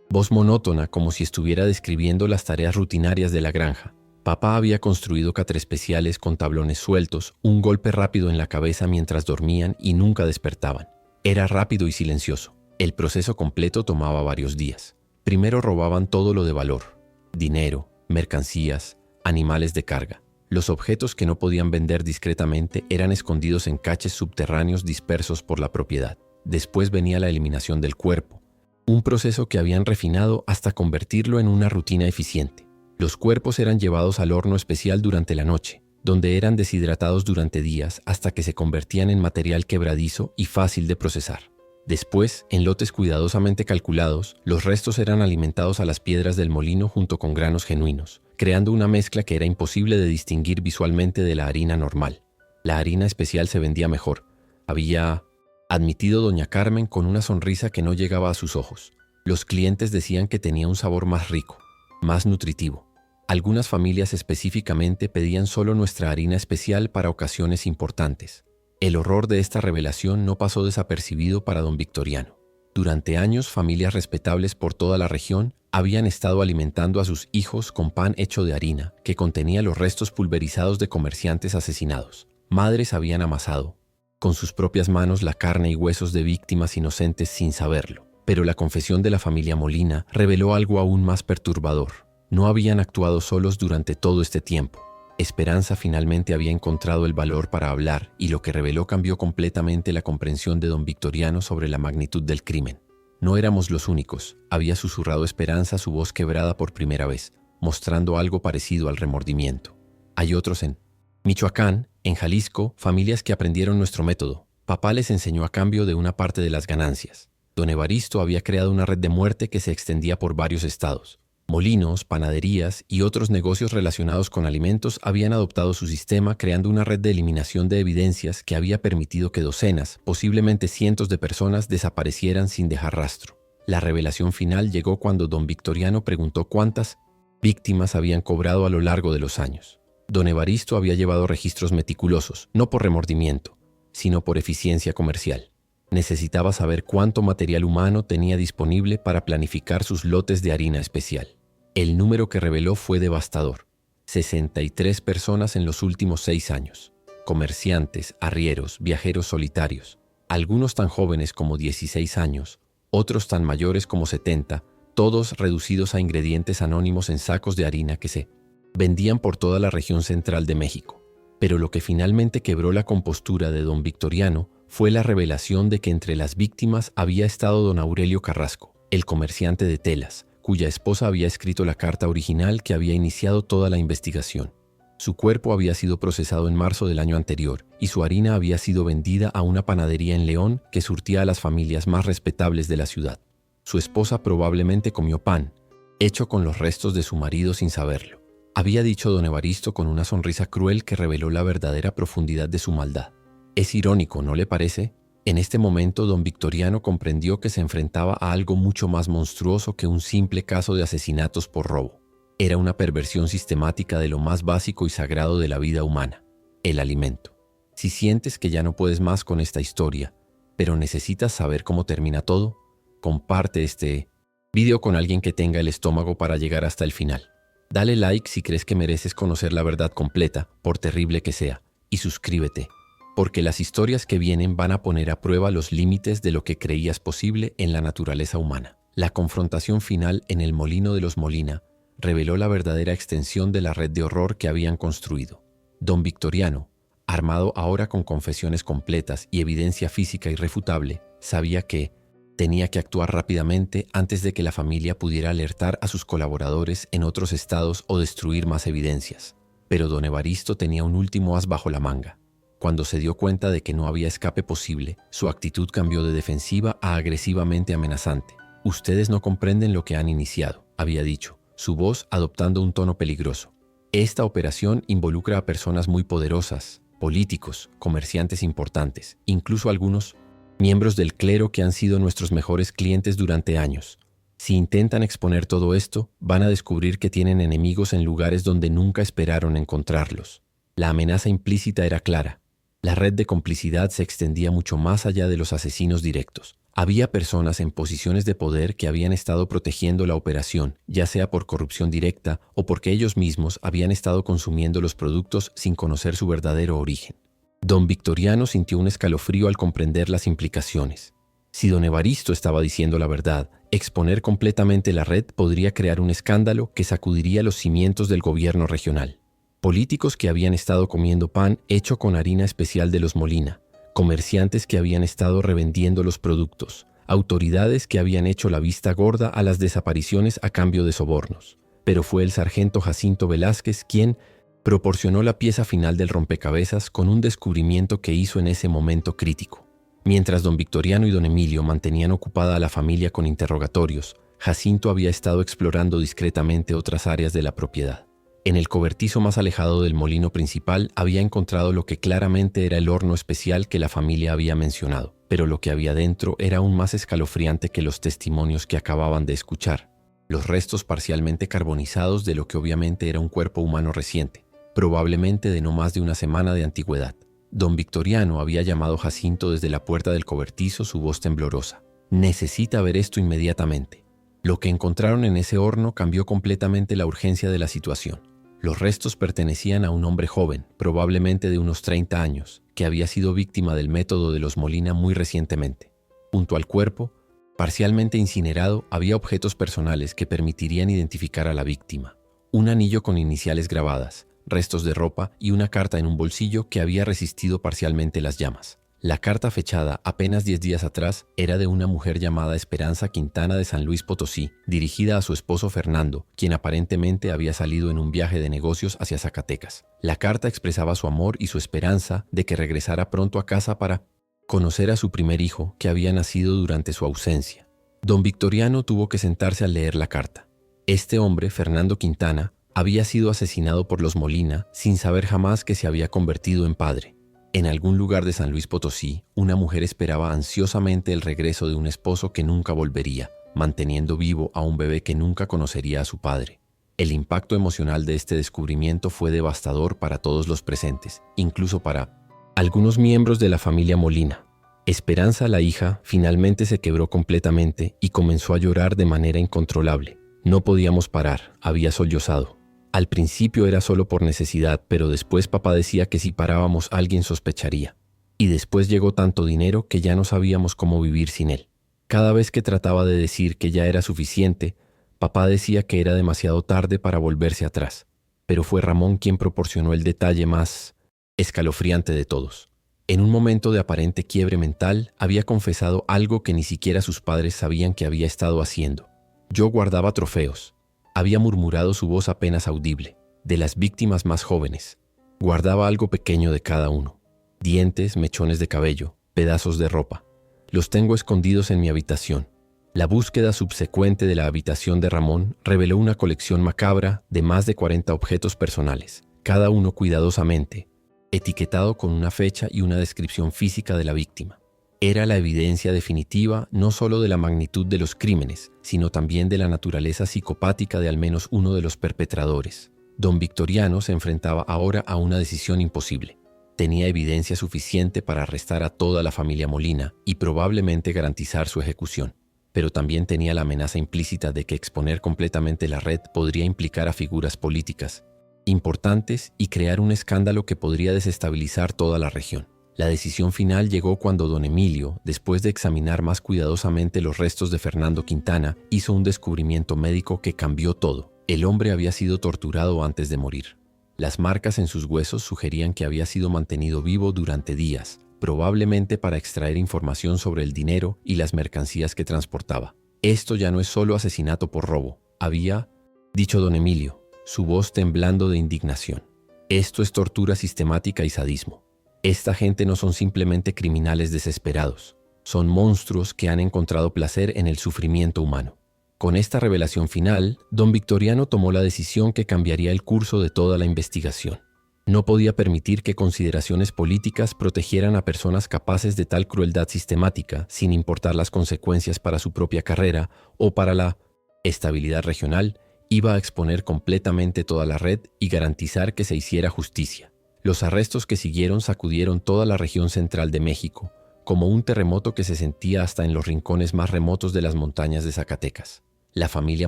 voz monótona, como si estuviera describiendo las tareas rutinarias de la granja. Papá había construido catrespeciales con tablones sueltos, un golpe rápido en la cabeza mientras dormían y nunca despertaban. Era rápido y silencioso. El proceso completo tomaba varios días. Primero robaban todo lo de valor: dinero, mercancías, animales de carga. Los objetos que no podían vender discretamente eran escondidos en caches subterráneos dispersos por la propiedad. Después venía la eliminación del cuerpo, un proceso que habían refinado hasta convertirlo en una rutina eficiente. Los cuerpos eran llevados al horno especial durante la noche, donde eran deshidratados durante días hasta que se convertían en material quebradizo y fácil de procesar. Después, en lotes cuidadosamente calculados, los restos eran alimentados a las piedras del molino junto con granos genuinos, creando una mezcla que era imposible de distinguir visualmente de la harina normal. La harina especial se vendía mejor, había admitido doña Carmen con una sonrisa que no llegaba a sus ojos. Los clientes decían que tenía un sabor más rico, más nutritivo. Algunas familias específicamente pedían solo nuestra harina especial para ocasiones importantes. El horror de esta revelación no pasó desapercibido para don Victoriano. Durante años, familias respetables por toda la región habían estado alimentando a sus hijos con pan hecho de harina, que contenía los restos pulverizados de comerciantes asesinados. Madres habían amasado con sus propias manos la carne y huesos de víctimas inocentes sin saberlo. Pero la confesión de la familia Molina reveló algo aún más perturbador. No habían actuado solos durante todo este tiempo. Esperanza finalmente había encontrado el valor para hablar, y lo que reveló cambió completamente la comprensión de don Victoriano sobre la magnitud del crimen. No éramos los únicos, había susurrado Esperanza, su voz quebrada por primera vez, mostrando algo parecido al remordimiento. Hay otros en Michoacán, en Jalisco, familias que aprendieron nuestro método. Papá les enseñó a cambio de una parte de las ganancias. Don Evaristo había creado una red de muerte que se extendía por varios estados. Molinos, panaderías y otros negocios relacionados con alimentos habían adoptado su sistema, creando una red de eliminación de evidencias que había permitido que docenas, posiblemente cientos de personas desaparecieran sin dejar rastro. La revelación final llegó cuando don Victoriano preguntó cuántas víctimas habían cobrado a lo largo de los años. Don Evaristo había llevado registros meticulosos, no por remordimiento, sino por eficiencia comercial. Necesitaba saber cuánto material humano tenía disponible para planificar sus lotes de harina especial. El número que reveló fue devastador: 63 personas en los últimos 6 años. Comerciantes, arrieros, viajeros solitarios, algunos tan jóvenes como 16 años, otros tan mayores como 70, todos reducidos a ingredientes anónimos en sacos de harina que se vendían por toda la región central de México. Pero lo que finalmente quebró la compostura de don Victoriano fue la revelación de que entre las víctimas había estado don Aurelio Carrasco, el comerciante de telas, cuya esposa había escrito la carta original que había iniciado toda la investigación. Su cuerpo había sido procesado en marzo del año anterior y su harina había sido vendida a una panadería en León que surtía a las familias más respetables de la ciudad. Su esposa probablemente comió pan, hecho con los restos de su marido sin saberlo. Había dicho don Evaristo con una sonrisa cruel que reveló la verdadera profundidad de su maldad. Es irónico, ¿no le parece? En este momento, don Victoriano comprendió que se enfrentaba a algo mucho más monstruoso que un simple caso de asesinatos por robo. Era una perversión sistemática de lo más básico y sagrado de la vida humana: el alimento. Si sientes que ya no puedes más con esta historia, pero necesitas saber cómo termina todo, comparte este video con alguien que tenga el estómago para llegar hasta el final. Dale like si crees que mereces conocer la verdad completa, por terrible que sea, y suscríbete, porque las historias que vienen van a poner a prueba los límites de lo que creías posible en la naturaleza humana. La confrontación final en el molino de los Molina reveló la verdadera extensión de la red de horror que habían construido. Don Victoriano, armado ahora con confesiones completas y evidencia física irrefutable, sabía que tenía que actuar rápidamente antes de que la familia pudiera alertar a sus colaboradores en otros estados o destruir más evidencias. Pero don Evaristo tenía un último as bajo la manga. Cuando se dio cuenta de que no había escape posible, su actitud cambió de defensiva a agresivamente amenazante. «Ustedes no comprenden lo que han iniciado», había dicho, su voz adoptando un tono peligroso. «Esta operación involucra a personas muy poderosas, políticos, comerciantes importantes, incluso algunos miembros del clero que han sido nuestros mejores clientes durante años. Si intentan exponer todo esto, van a descubrir que tienen enemigos en lugares donde nunca esperaron encontrarlos». La amenaza implícita era clara. La red de complicidad se extendía mucho más allá de los asesinos directos. Había personas en posiciones de poder que habían estado protegiendo la operación, ya sea por corrupción directa o porque ellos mismos habían estado consumiendo los productos sin conocer su verdadero origen. Don Victoriano sintió un escalofrío al comprender las implicaciones. Si don Evaristo estaba diciendo la verdad, exponer completamente la red podría crear un escándalo que sacudiría los cimientos del gobierno regional. Políticos que habían estado comiendo pan hecho con harina especial de los Molina, comerciantes que habían estado revendiendo los productos, autoridades que habían hecho la vista gorda a las desapariciones a cambio de sobornos. Pero fue el sargento Jacinto Velázquez quien proporcionó la pieza final del rompecabezas con un descubrimiento que hizo en ese momento crítico. Mientras don Victoriano y don Emilio mantenían ocupada a la familia con interrogatorios, Jacinto había estado explorando discretamente otras áreas de la propiedad. En el cobertizo más alejado del molino principal había encontrado lo que claramente era el horno especial que la familia había mencionado, pero lo que había dentro era aún más escalofriante que los testimonios que acababan de escuchar. Los restos parcialmente carbonizados de lo que obviamente era un cuerpo humano reciente, probablemente de no más de una semana de antigüedad. Don Victoriano había llamado a Jacinto desde la puerta del cobertizo, su voz temblorosa. «Necesita ver esto inmediatamente». Lo que encontraron en ese horno cambió completamente la urgencia de la situación. Los restos pertenecían a un hombre joven, probablemente de unos 30 años, que había sido víctima del método de los Molina muy recientemente. Junto al cuerpo, parcialmente incinerado, había objetos personales que permitirían identificar a la víctima. Un anillo con iniciales grabadas, restos de ropa y una carta en un bolsillo que había resistido parcialmente las llamas. La carta, fechada apenas 10 días atrás, era de una mujer llamada Esperanza Quintana de San Luis Potosí, dirigida a su esposo Fernando, quien aparentemente había salido en un viaje de negocios hacia Zacatecas. La carta expresaba su amor y su esperanza de que regresara pronto a casa para conocer a su primer hijo, que había nacido durante su ausencia. Don Victoriano tuvo que sentarse al leer la carta. Este hombre, Fernando Quintana, había sido asesinado por los Molina sin saber jamás que se había convertido en padre. En algún lugar de San Luis Potosí, una mujer esperaba ansiosamente el regreso de un esposo que nunca volvería, manteniendo vivo a un bebé que nunca conocería a su padre. El impacto emocional de este descubrimiento fue devastador para todos los presentes, incluso para algunos miembros de la familia Molina. Esperanza, la hija, finalmente se quebró completamente y comenzó a llorar de manera incontrolable. «No podíamos parar», había sollozado. Al principio era solo por necesidad, pero después papá decía que si parábamos alguien sospecharía. Y después llegó tanto dinero que ya no sabíamos cómo vivir sin él. Cada vez que trataba de decir que ya era suficiente, papá decía que era demasiado tarde para volverse atrás. Pero fue Ramón quien proporcionó el detalle más escalofriante de todos. En un momento de aparente quiebre mental, había confesado algo que ni siquiera sus padres sabían que había estado haciendo. «Yo guardaba trofeos», había murmurado su voz apenas audible, «de las víctimas más jóvenes. Guardaba algo pequeño de cada uno. Dientes, mechones de cabello, pedazos de ropa. Los tengo escondidos en mi habitación». La búsqueda subsecuente de la habitación de Ramón reveló una colección macabra de más de 40 objetos personales, cada uno cuidadosamente etiquetado con una fecha y una descripción física de la víctima. Era la evidencia definitiva no solo de la magnitud de los crímenes, sino también de la naturaleza psicopática de al menos uno de los perpetradores. Don Victoriano se enfrentaba ahora a una decisión imposible. Tenía evidencia suficiente para arrestar a toda la familia Molina y probablemente garantizar su ejecución, pero también tenía la amenaza implícita de que exponer completamente la red podría implicar a figuras políticas importantes y crear un escándalo que podría desestabilizar toda la región. La decisión final llegó cuando don Emilio, después de examinar más cuidadosamente los restos de Fernando Quintana, hizo un descubrimiento médico que cambió todo. El hombre había sido torturado antes de morir. Las marcas en sus huesos sugerían que había sido mantenido vivo durante días, probablemente para extraer información sobre el dinero y las mercancías que transportaba. Esto ya no es solo asesinato por robo, había dicho don Emilio, su voz temblando de indignación. Esto es tortura sistemática y sadismo. Esta gente no son simplemente criminales desesperados, son monstruos que han encontrado placer en el sufrimiento humano. Con esta revelación final, don Victoriano tomó la decisión que cambiaría el curso de toda la investigación. No podía permitir que consideraciones políticas protegieran a personas capaces de tal crueldad sistemática, sin importar las consecuencias para su propia carrera o para la estabilidad regional. Iba a exponer completamente toda la red y garantizar que se hiciera justicia. Los arrestos que siguieron sacudieron toda la región central de México, como un terremoto que se sentía hasta en los rincones más remotos de las montañas de Zacatecas. La familia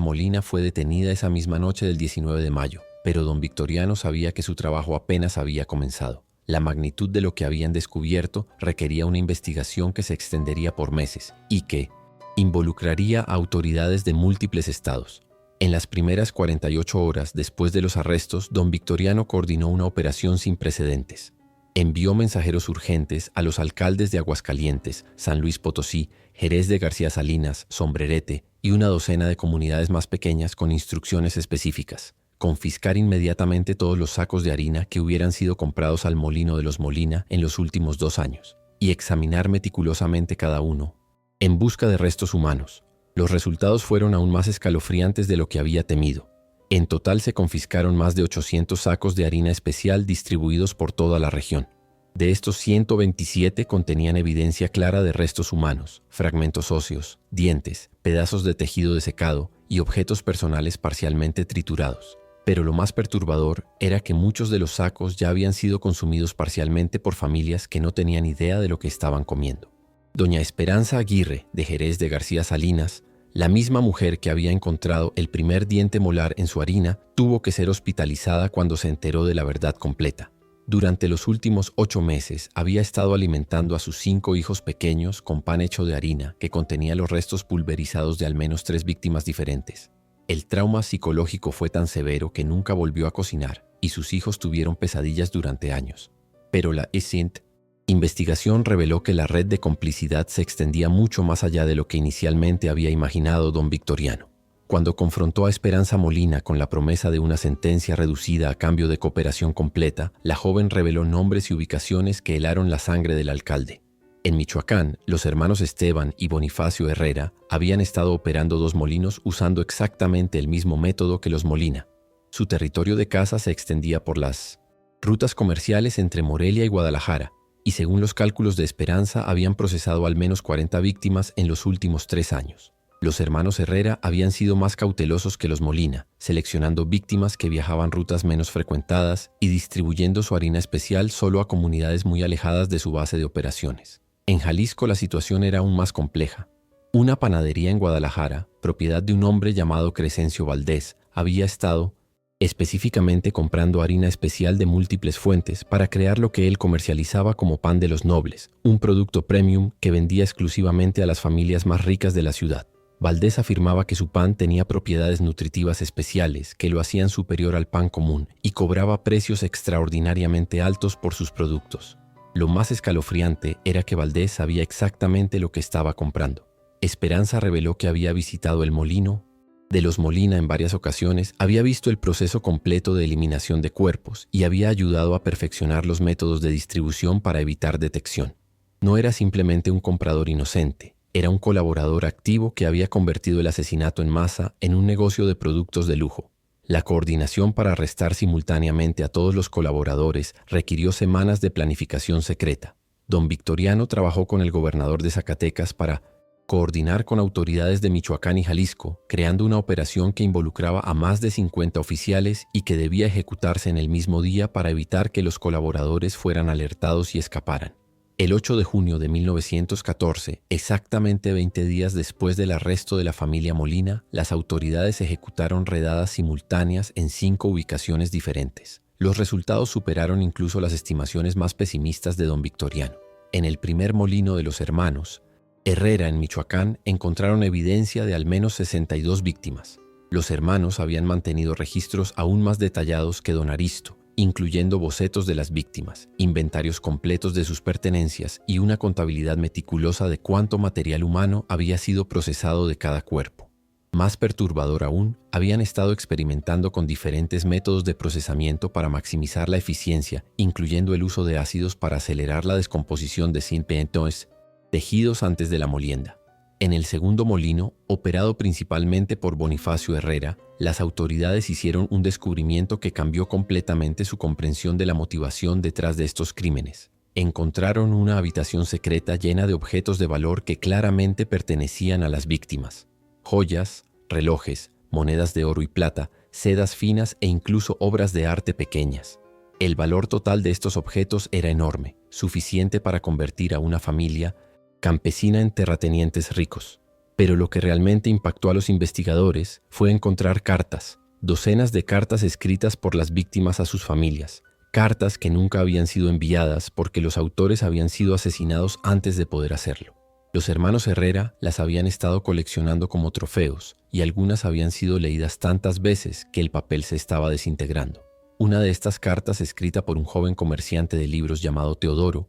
Molina fue detenida esa misma noche del 19 de mayo, pero don Victoriano sabía que su trabajo apenas había comenzado. La magnitud de lo que habían descubierto requería una investigación que se extendería por meses y que involucraría a autoridades de múltiples estados. En las primeras 48 horas después de los arrestos, don Victoriano coordinó una operación sin precedentes. Envió mensajeros urgentes a los alcaldes de Aguascalientes, San Luis Potosí, Jerez de García Salinas, Sombrerete y una docena de comunidades más pequeñas con instrucciones específicas. Confiscar inmediatamente todos los sacos de harina que hubieran sido comprados al molino de los Molina en los últimos 2 años y examinar meticulosamente cada uno, en busca de restos humanos. Los resultados fueron aún más escalofriantes de lo que había temido. En total se confiscaron más de 800 sacos de harina especial distribuidos por toda la región. De estos, 127 contenían evidencia clara de restos humanos, fragmentos óseos, dientes, pedazos de tejido desecado y objetos personales parcialmente triturados. Pero lo más perturbador era que muchos de los sacos ya habían sido consumidos parcialmente por familias que no tenían idea de lo que estaban comiendo. Doña Esperanza Aguirre, de Jerez de García Salinas, la misma mujer que había encontrado el primer diente molar en su harina, tuvo que ser hospitalizada cuando se enteró de la verdad completa. Durante los últimos 8 meses había estado alimentando a sus 5 hijos pequeños con pan hecho de harina que contenía los restos pulverizados de al menos 3 víctimas diferentes. El trauma psicológico fue tan severo que nunca volvió a cocinar y sus hijos tuvieron pesadillas durante años. Pero la investigación reveló que la red de complicidad se extendía mucho más allá de lo que inicialmente había imaginado don Victoriano. Cuando confrontó a Esperanza Molina con la promesa de una sentencia reducida a cambio de cooperación completa, la joven reveló nombres y ubicaciones que helaron la sangre del alcalde. En Michoacán, los hermanos Esteban y Bonifacio Herrera habían estado operando 2 molinos usando exactamente el mismo método que los Molina. Su territorio de caza se extendía por las rutas comerciales entre Morelia y Guadalajara, y según los cálculos de Esperanza habían procesado al menos 40 víctimas en los últimos 3 años. Los hermanos Herrera habían sido más cautelosos que los Molina, seleccionando víctimas que viajaban rutas menos frecuentadas y distribuyendo su harina especial solo a comunidades muy alejadas de su base de operaciones. En Jalisco la situación era aún más compleja. Una panadería en Guadalajara, propiedad de un hombre llamado Crescencio Valdés, había estado específicamente comprando harina especial de múltiples fuentes para crear lo que él comercializaba como pan de los nobles, un producto premium que vendía exclusivamente a las familias más ricas de la ciudad. Valdés afirmaba que su pan tenía propiedades nutritivas especiales que lo hacían superior al pan común y cobraba precios extraordinariamente altos por sus productos. Lo más escalofriante era que Valdés sabía exactamente lo que estaba comprando. Esperanza reveló que había visitado el molino de los Molina en varias ocasiones, había visto el proceso completo de eliminación de cuerpos y había ayudado a perfeccionar los métodos de distribución para evitar detección. No era simplemente un comprador inocente, era un colaborador activo que había convertido el asesinato en masa en un negocio de productos de lujo. La coordinación para arrestar simultáneamente a todos los colaboradores requirió semanas de planificación secreta. Don Victoriano trabajó con el gobernador de Zacatecas para coordinar con autoridades de Michoacán y Jalisco, creando una operación que involucraba a más de 50 oficiales y que debía ejecutarse en el mismo día para evitar que los colaboradores fueran alertados y escaparan. El 8 de junio de 1914, exactamente 20 días después del arresto de la familia Molina, las autoridades ejecutaron redadas simultáneas en 5 ubicaciones diferentes. Los resultados superaron incluso las estimaciones más pesimistas de don Victoriano. En el primer molino de los hermanos Herrera en Michoacán encontraron evidencia de al menos 62 víctimas. Los hermanos habían mantenido registros aún más detallados que don Aristo, incluyendo bocetos de las víctimas, inventarios completos de sus pertenencias y una contabilidad meticulosa de cuánto material humano había sido procesado de cada cuerpo. Más perturbador aún, habían estado experimentando con diferentes métodos de procesamiento para maximizar la eficiencia, incluyendo el uso de ácidos para acelerar la descomposición de entonces tejidos antes de la molienda. En el segundo molino, operado principalmente por Bonifacio Herrera, las autoridades hicieron un descubrimiento que cambió completamente su comprensión de la motivación detrás de estos crímenes. Encontraron una habitación secreta llena de objetos de valor que claramente pertenecían a las víctimas. Joyas, relojes, monedas de oro y plata, sedas finas e incluso obras de arte pequeñas. El valor total de estos objetos era enorme, suficiente para convertir a una familia campesina en terratenientes ricos. Pero lo que realmente impactó a los investigadores fue encontrar cartas, docenas de cartas escritas por las víctimas a sus familias, cartas que nunca habían sido enviadas porque los autores habían sido asesinados antes de poder hacerlo. Los hermanos Herrera las habían estado coleccionando como trofeos y algunas habían sido leídas tantas veces que el papel se estaba desintegrando. Una de estas cartas, escrita por un joven comerciante de libros llamado Teodoro,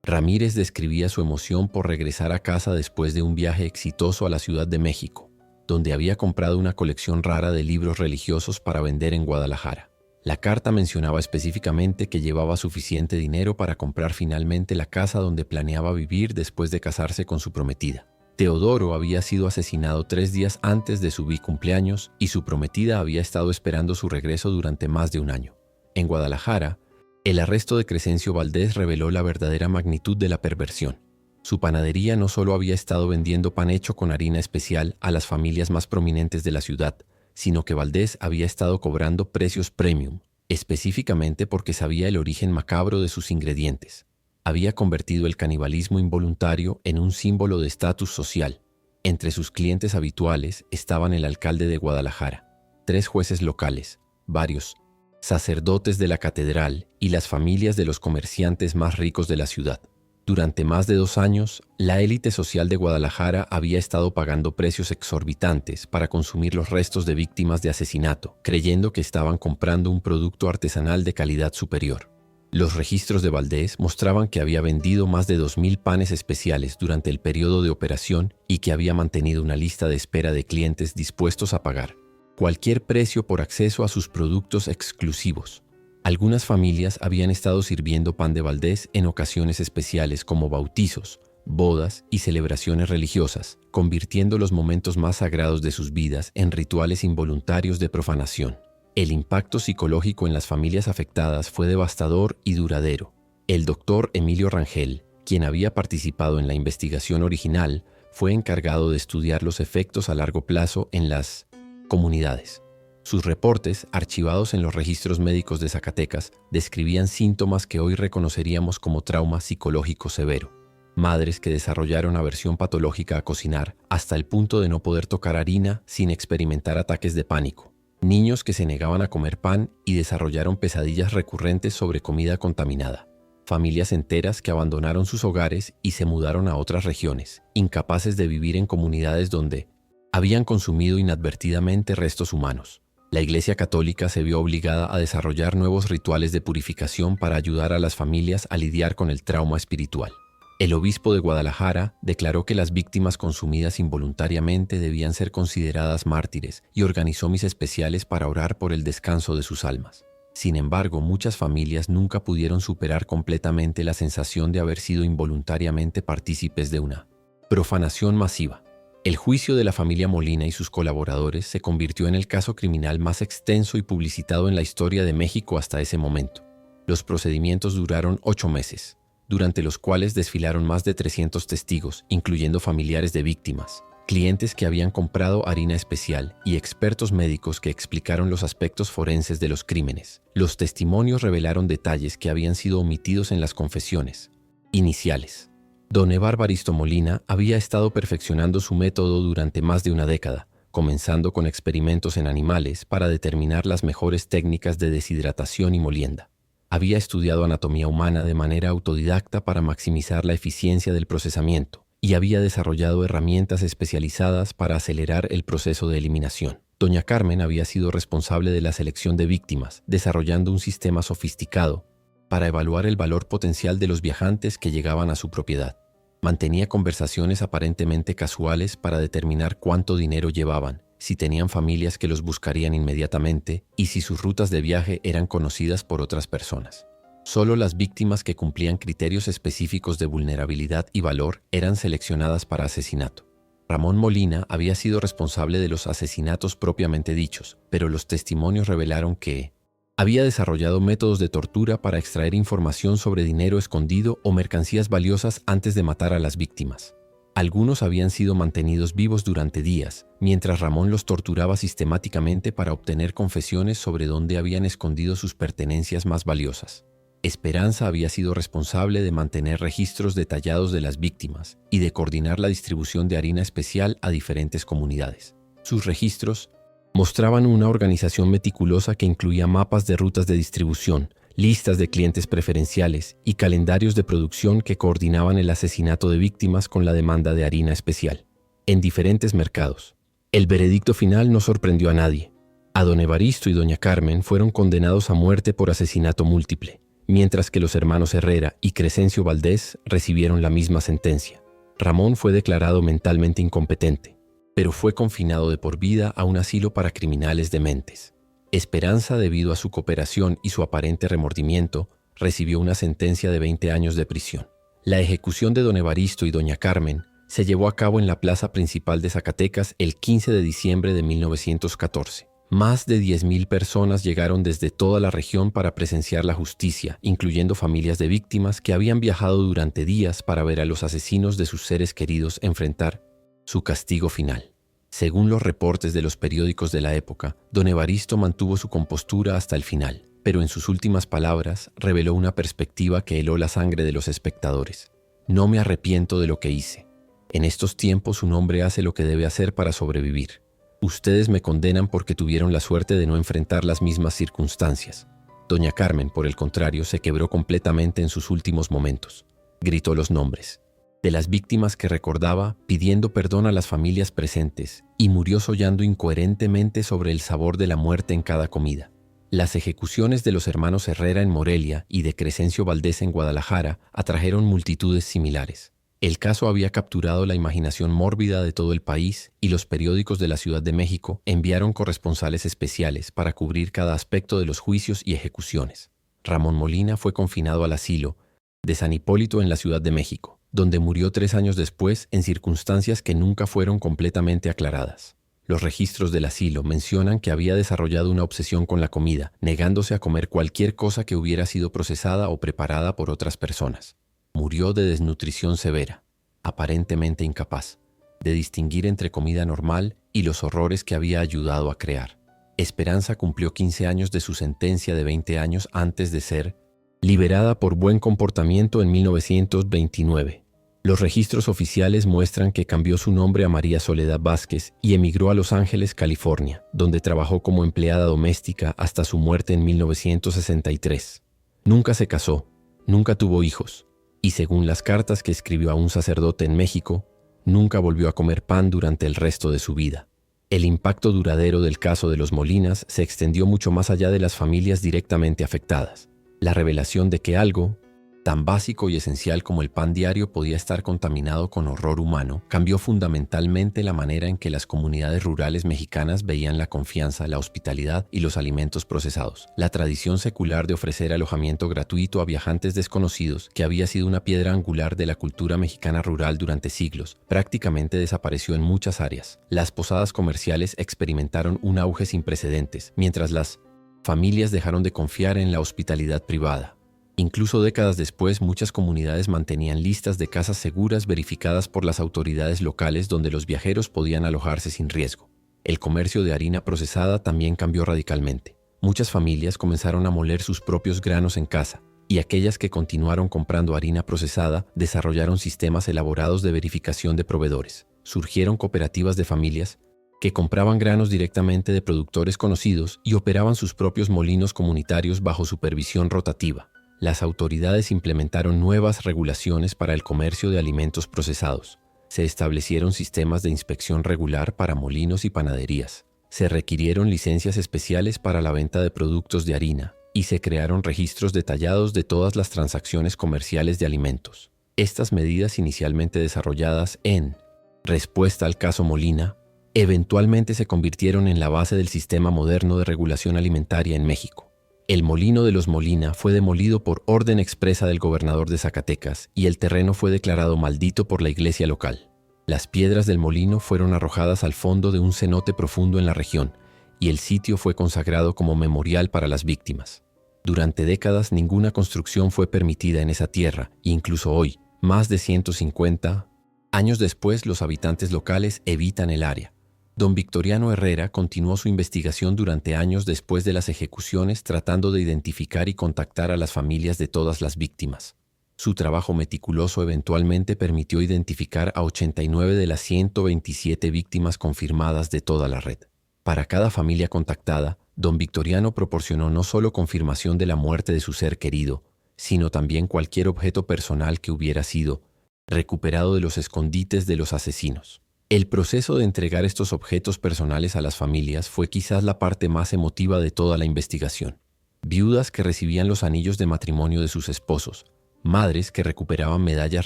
Ramírez describía su emoción por regresar a casa después de un viaje exitoso a la Ciudad de México, donde había comprado una colección rara de libros religiosos para vender en Guadalajara. La carta mencionaba específicamente que llevaba suficiente dinero para comprar finalmente la casa donde planeaba vivir después de casarse con su prometida. Teodoro había sido asesinado 3 días antes de su cumpleaños y su prometida había estado esperando su regreso durante más de un año. En Guadalajara, el arresto de Crescencio Valdés reveló la verdadera magnitud de la perversión. Su panadería no solo había estado vendiendo pan hecho con harina especial a las familias más prominentes de la ciudad, sino que Valdés había estado cobrando precios premium, específicamente porque sabía el origen macabro de sus ingredientes. Había convertido el canibalismo involuntario en un símbolo de estatus social. Entre sus clientes habituales estaban el alcalde de Guadalajara, 3 jueces locales, varios sacerdotes de la catedral y las familias de los comerciantes más ricos de la ciudad. Durante más de 2 años, la élite social de Guadalajara había estado pagando precios exorbitantes para consumir los restos de víctimas de asesinato, creyendo que estaban comprando un producto artesanal de calidad superior. Los registros de Valdés mostraban que había vendido más de 2.000 panes especiales durante el periodo de operación y que había mantenido una lista de espera de clientes dispuestos a pagar cualquier precio por acceso a sus productos exclusivos. Algunas familias habían estado sirviendo pan de Valdés en ocasiones especiales como bautizos, bodas y celebraciones religiosas, convirtiendo los momentos más sagrados de sus vidas en rituales involuntarios de profanación. El impacto psicológico en las familias afectadas fue devastador y duradero. El doctor Emilio Rangel, quien había participado en la investigación original, fue encargado de estudiar los efectos a largo plazo en las comunidades. Sus reportes, archivados en los registros médicos de Zacatecas, describían síntomas que hoy reconoceríamos como trauma psicológico severo. Madres que desarrollaron aversión patológica a cocinar hasta el punto de no poder tocar harina sin experimentar ataques de pánico. Niños que se negaban a comer pan y desarrollaron pesadillas recurrentes sobre comida contaminada. Familias enteras que abandonaron sus hogares y se mudaron a otras regiones, incapaces de vivir en comunidades donde habían consumido inadvertidamente restos humanos. La Iglesia Católica se vio obligada a desarrollar nuevos rituales de purificación para ayudar a las familias a lidiar con el trauma espiritual. El obispo de Guadalajara declaró que las víctimas consumidas involuntariamente debían ser consideradas mártires y organizó misas especiales para orar por el descanso de sus almas. Sin embargo, muchas familias nunca pudieron superar completamente la sensación de haber sido involuntariamente partícipes de una profanación masiva. El juicio de la familia Molina y sus colaboradores se convirtió en el caso criminal más extenso y publicitado en la historia de México hasta ese momento. Los procedimientos duraron 8 meses, durante los cuales desfilaron más de 300 testigos, incluyendo familiares de víctimas, clientes que habían comprado harina especial y expertos médicos que explicaron los aspectos forenses de los crímenes. Los testimonios revelaron detalles que habían sido omitidos en las confesiones iniciales. Don Evaristo Molina había estado perfeccionando su método durante más de una década, comenzando con experimentos en animales para determinar las mejores técnicas de deshidratación y molienda. Había estudiado anatomía humana de manera autodidacta para maximizar la eficiencia del procesamiento y había desarrollado herramientas especializadas para acelerar el proceso de eliminación. Doña Carmen había sido responsable de la selección de víctimas, desarrollando un sistema sofisticado para evaluar el valor potencial de los viajantes que llegaban a su propiedad. Mantenía conversaciones aparentemente casuales para determinar cuánto dinero llevaban, si tenían familias que los buscarían inmediatamente y si sus rutas de viaje eran conocidas por otras personas. Solo las víctimas que cumplían criterios específicos de vulnerabilidad y valor eran seleccionadas para asesinato. Ramón Molina había sido responsable de los asesinatos propiamente dichos, pero los testimonios revelaron que había desarrollado métodos de tortura para extraer información sobre dinero escondido o mercancías valiosas antes de matar a las víctimas. Algunos habían sido mantenidos vivos durante días, mientras Ramón los torturaba sistemáticamente para obtener confesiones sobre dónde habían escondido sus pertenencias más valiosas. Esperanza había sido responsable de mantener registros detallados de las víctimas y de coordinar la distribución de harina especial a diferentes comunidades. Sus registros mostraban una organización meticulosa que incluía mapas de rutas de distribución, listas de clientes preferenciales y calendarios de producción que coordinaban el asesinato de víctimas con la demanda de harina especial en diferentes mercados. El veredicto final no sorprendió a nadie. A don Evaristo y doña Carmen fueron condenados a muerte por asesinato múltiple, mientras que los hermanos Herrera y Crescencio Valdés recibieron la misma sentencia. Ramón fue declarado mentalmente incompetente, pero fue confinado de por vida a un asilo para criminales dementes. Esperanza, debido a su cooperación y su aparente remordimiento, recibió una sentencia de 20 años de prisión. La ejecución de don Evaristo y doña Carmen se llevó a cabo en la plaza principal de Zacatecas el 15 de diciembre de 1914. Más de 10.000 personas llegaron desde toda la región para presenciar la justicia, incluyendo familias de víctimas que habían viajado durante días para ver a los asesinos de sus seres queridos enfrentar su castigo final. Según los reportes de los periódicos de la época, don Evaristo mantuvo su compostura hasta el final, pero en sus últimas palabras reveló una perspectiva que heló la sangre de los espectadores. No me arrepiento de lo que hice. En estos tiempos un hombre hace lo que debe hacer para sobrevivir. Ustedes me condenan porque tuvieron la suerte de no enfrentar las mismas circunstancias. Doña Carmen, por el contrario, se quebró completamente en sus últimos momentos. Gritó los nombres de las víctimas que recordaba, pidiendo perdón a las familias presentes, y murió sollando incoherentemente sobre el sabor de la muerte en cada comida. Las ejecuciones de los hermanos Herrera en Morelia y de Crescencio Valdés en Guadalajara atrajeron multitudes similares. El caso había capturado la imaginación mórbida de todo el país y los periódicos de la Ciudad de México enviaron corresponsales especiales para cubrir cada aspecto de los juicios y ejecuciones. Ramón Molina fue confinado al asilo de San Hipólito en la Ciudad de México, donde murió 3 años después en circunstancias que nunca fueron completamente aclaradas. Los registros del asilo mencionan que había desarrollado una obsesión con la comida, negándose a comer cualquier cosa que hubiera sido procesada o preparada por otras personas. Murió de desnutrición severa, aparentemente incapaz de distinguir entre comida normal y los horrores que había ayudado a crear. Esperanza cumplió 15 años de su sentencia de 20 años antes de ser liberada por buen comportamiento en 1929. Los registros oficiales muestran que cambió su nombre a María Soledad Vázquez y emigró a Los Ángeles, California, donde trabajó como empleada doméstica hasta su muerte en 1963. Nunca se casó, nunca tuvo hijos, y según las cartas que escribió a un sacerdote en México, nunca volvió a comer pan durante el resto de su vida. El impacto duradero del caso de los Molinas se extendió mucho más allá de las familias directamente afectadas. La revelación de que algo tan básico y esencial como el pan diario podía estar contaminado con horror humano, cambió fundamentalmente la manera en que las comunidades rurales mexicanas veían la confianza, la hospitalidad y los alimentos procesados. La tradición secular de ofrecer alojamiento gratuito a viajantes desconocidos, que había sido una piedra angular de la cultura mexicana rural durante siglos, prácticamente desapareció en muchas áreas. Las posadas comerciales experimentaron un auge sin precedentes, mientras las familias dejaron de confiar en la hospitalidad privada. Incluso décadas después, muchas comunidades mantenían listas de casas seguras verificadas por las autoridades locales donde los viajeros podían alojarse sin riesgo. El comercio de harina procesada también cambió radicalmente. Muchas familias comenzaron a moler sus propios granos en casa, y aquellas que continuaron comprando harina procesada desarrollaron sistemas elaborados de verificación de proveedores. Surgieron cooperativas de familias que compraban granos directamente de productores conocidos y operaban sus propios molinos comunitarios bajo supervisión rotativa. Las autoridades implementaron nuevas regulaciones para el comercio de alimentos procesados. Se establecieron sistemas de inspección regular para molinos y panaderías. Se requirieron licencias especiales para la venta de productos de harina y se crearon registros detallados de todas las transacciones comerciales de alimentos. Estas medidas, inicialmente desarrolladas en respuesta al caso Molina, eventualmente se convirtieron en la base del sistema moderno de regulación alimentaria en México. El molino de los Molina fue demolido por orden expresa del gobernador de Zacatecas y el terreno fue declarado maldito por la iglesia local. Las piedras del molino fueron arrojadas al fondo de un cenote profundo en la región y el sitio fue consagrado como memorial para las víctimas. Durante décadas ninguna construcción fue permitida en esa tierra e incluso hoy, más de 150 años después, los habitantes locales evitan el área. Don Victoriano Herrera continuó su investigación durante años después de las ejecuciones, tratando de identificar y contactar a las familias de todas las víctimas. Su trabajo meticuloso eventualmente permitió identificar a 89 de las 127 víctimas confirmadas de toda la red. Para cada familia contactada, don Victoriano proporcionó no solo confirmación de la muerte de su ser querido, sino también cualquier objeto personal que hubiera sido recuperado de los escondites de los asesinos. El proceso de entregar estos objetos personales a las familias fue quizás la parte más emotiva de toda la investigación. Viudas que recibían los anillos de matrimonio de sus esposos, madres que recuperaban medallas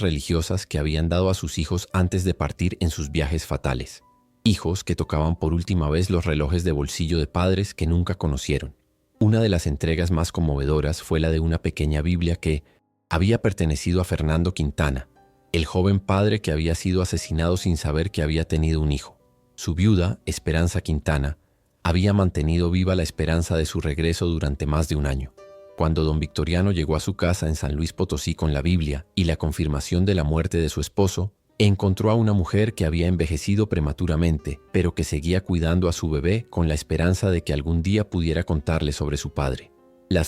religiosas que habían dado a sus hijos antes de partir en sus viajes fatales, hijos que tocaban por última vez los relojes de bolsillo de padres que nunca conocieron. Una de las entregas más conmovedoras fue la de una pequeña Biblia que había pertenecido a Fernando Quintana, el joven padre que había sido asesinado sin saber que había tenido un hijo. Su viuda, Esperanza Quintana, había mantenido viva la esperanza de su regreso durante más de un año. Cuando don Victoriano llegó a su casa en San Luis Potosí con la Biblia y la confirmación de la muerte de su esposo, encontró a una mujer que había envejecido prematuramente, pero que seguía cuidando a su bebé con la esperanza de que algún día pudiera contarle sobre su padre. La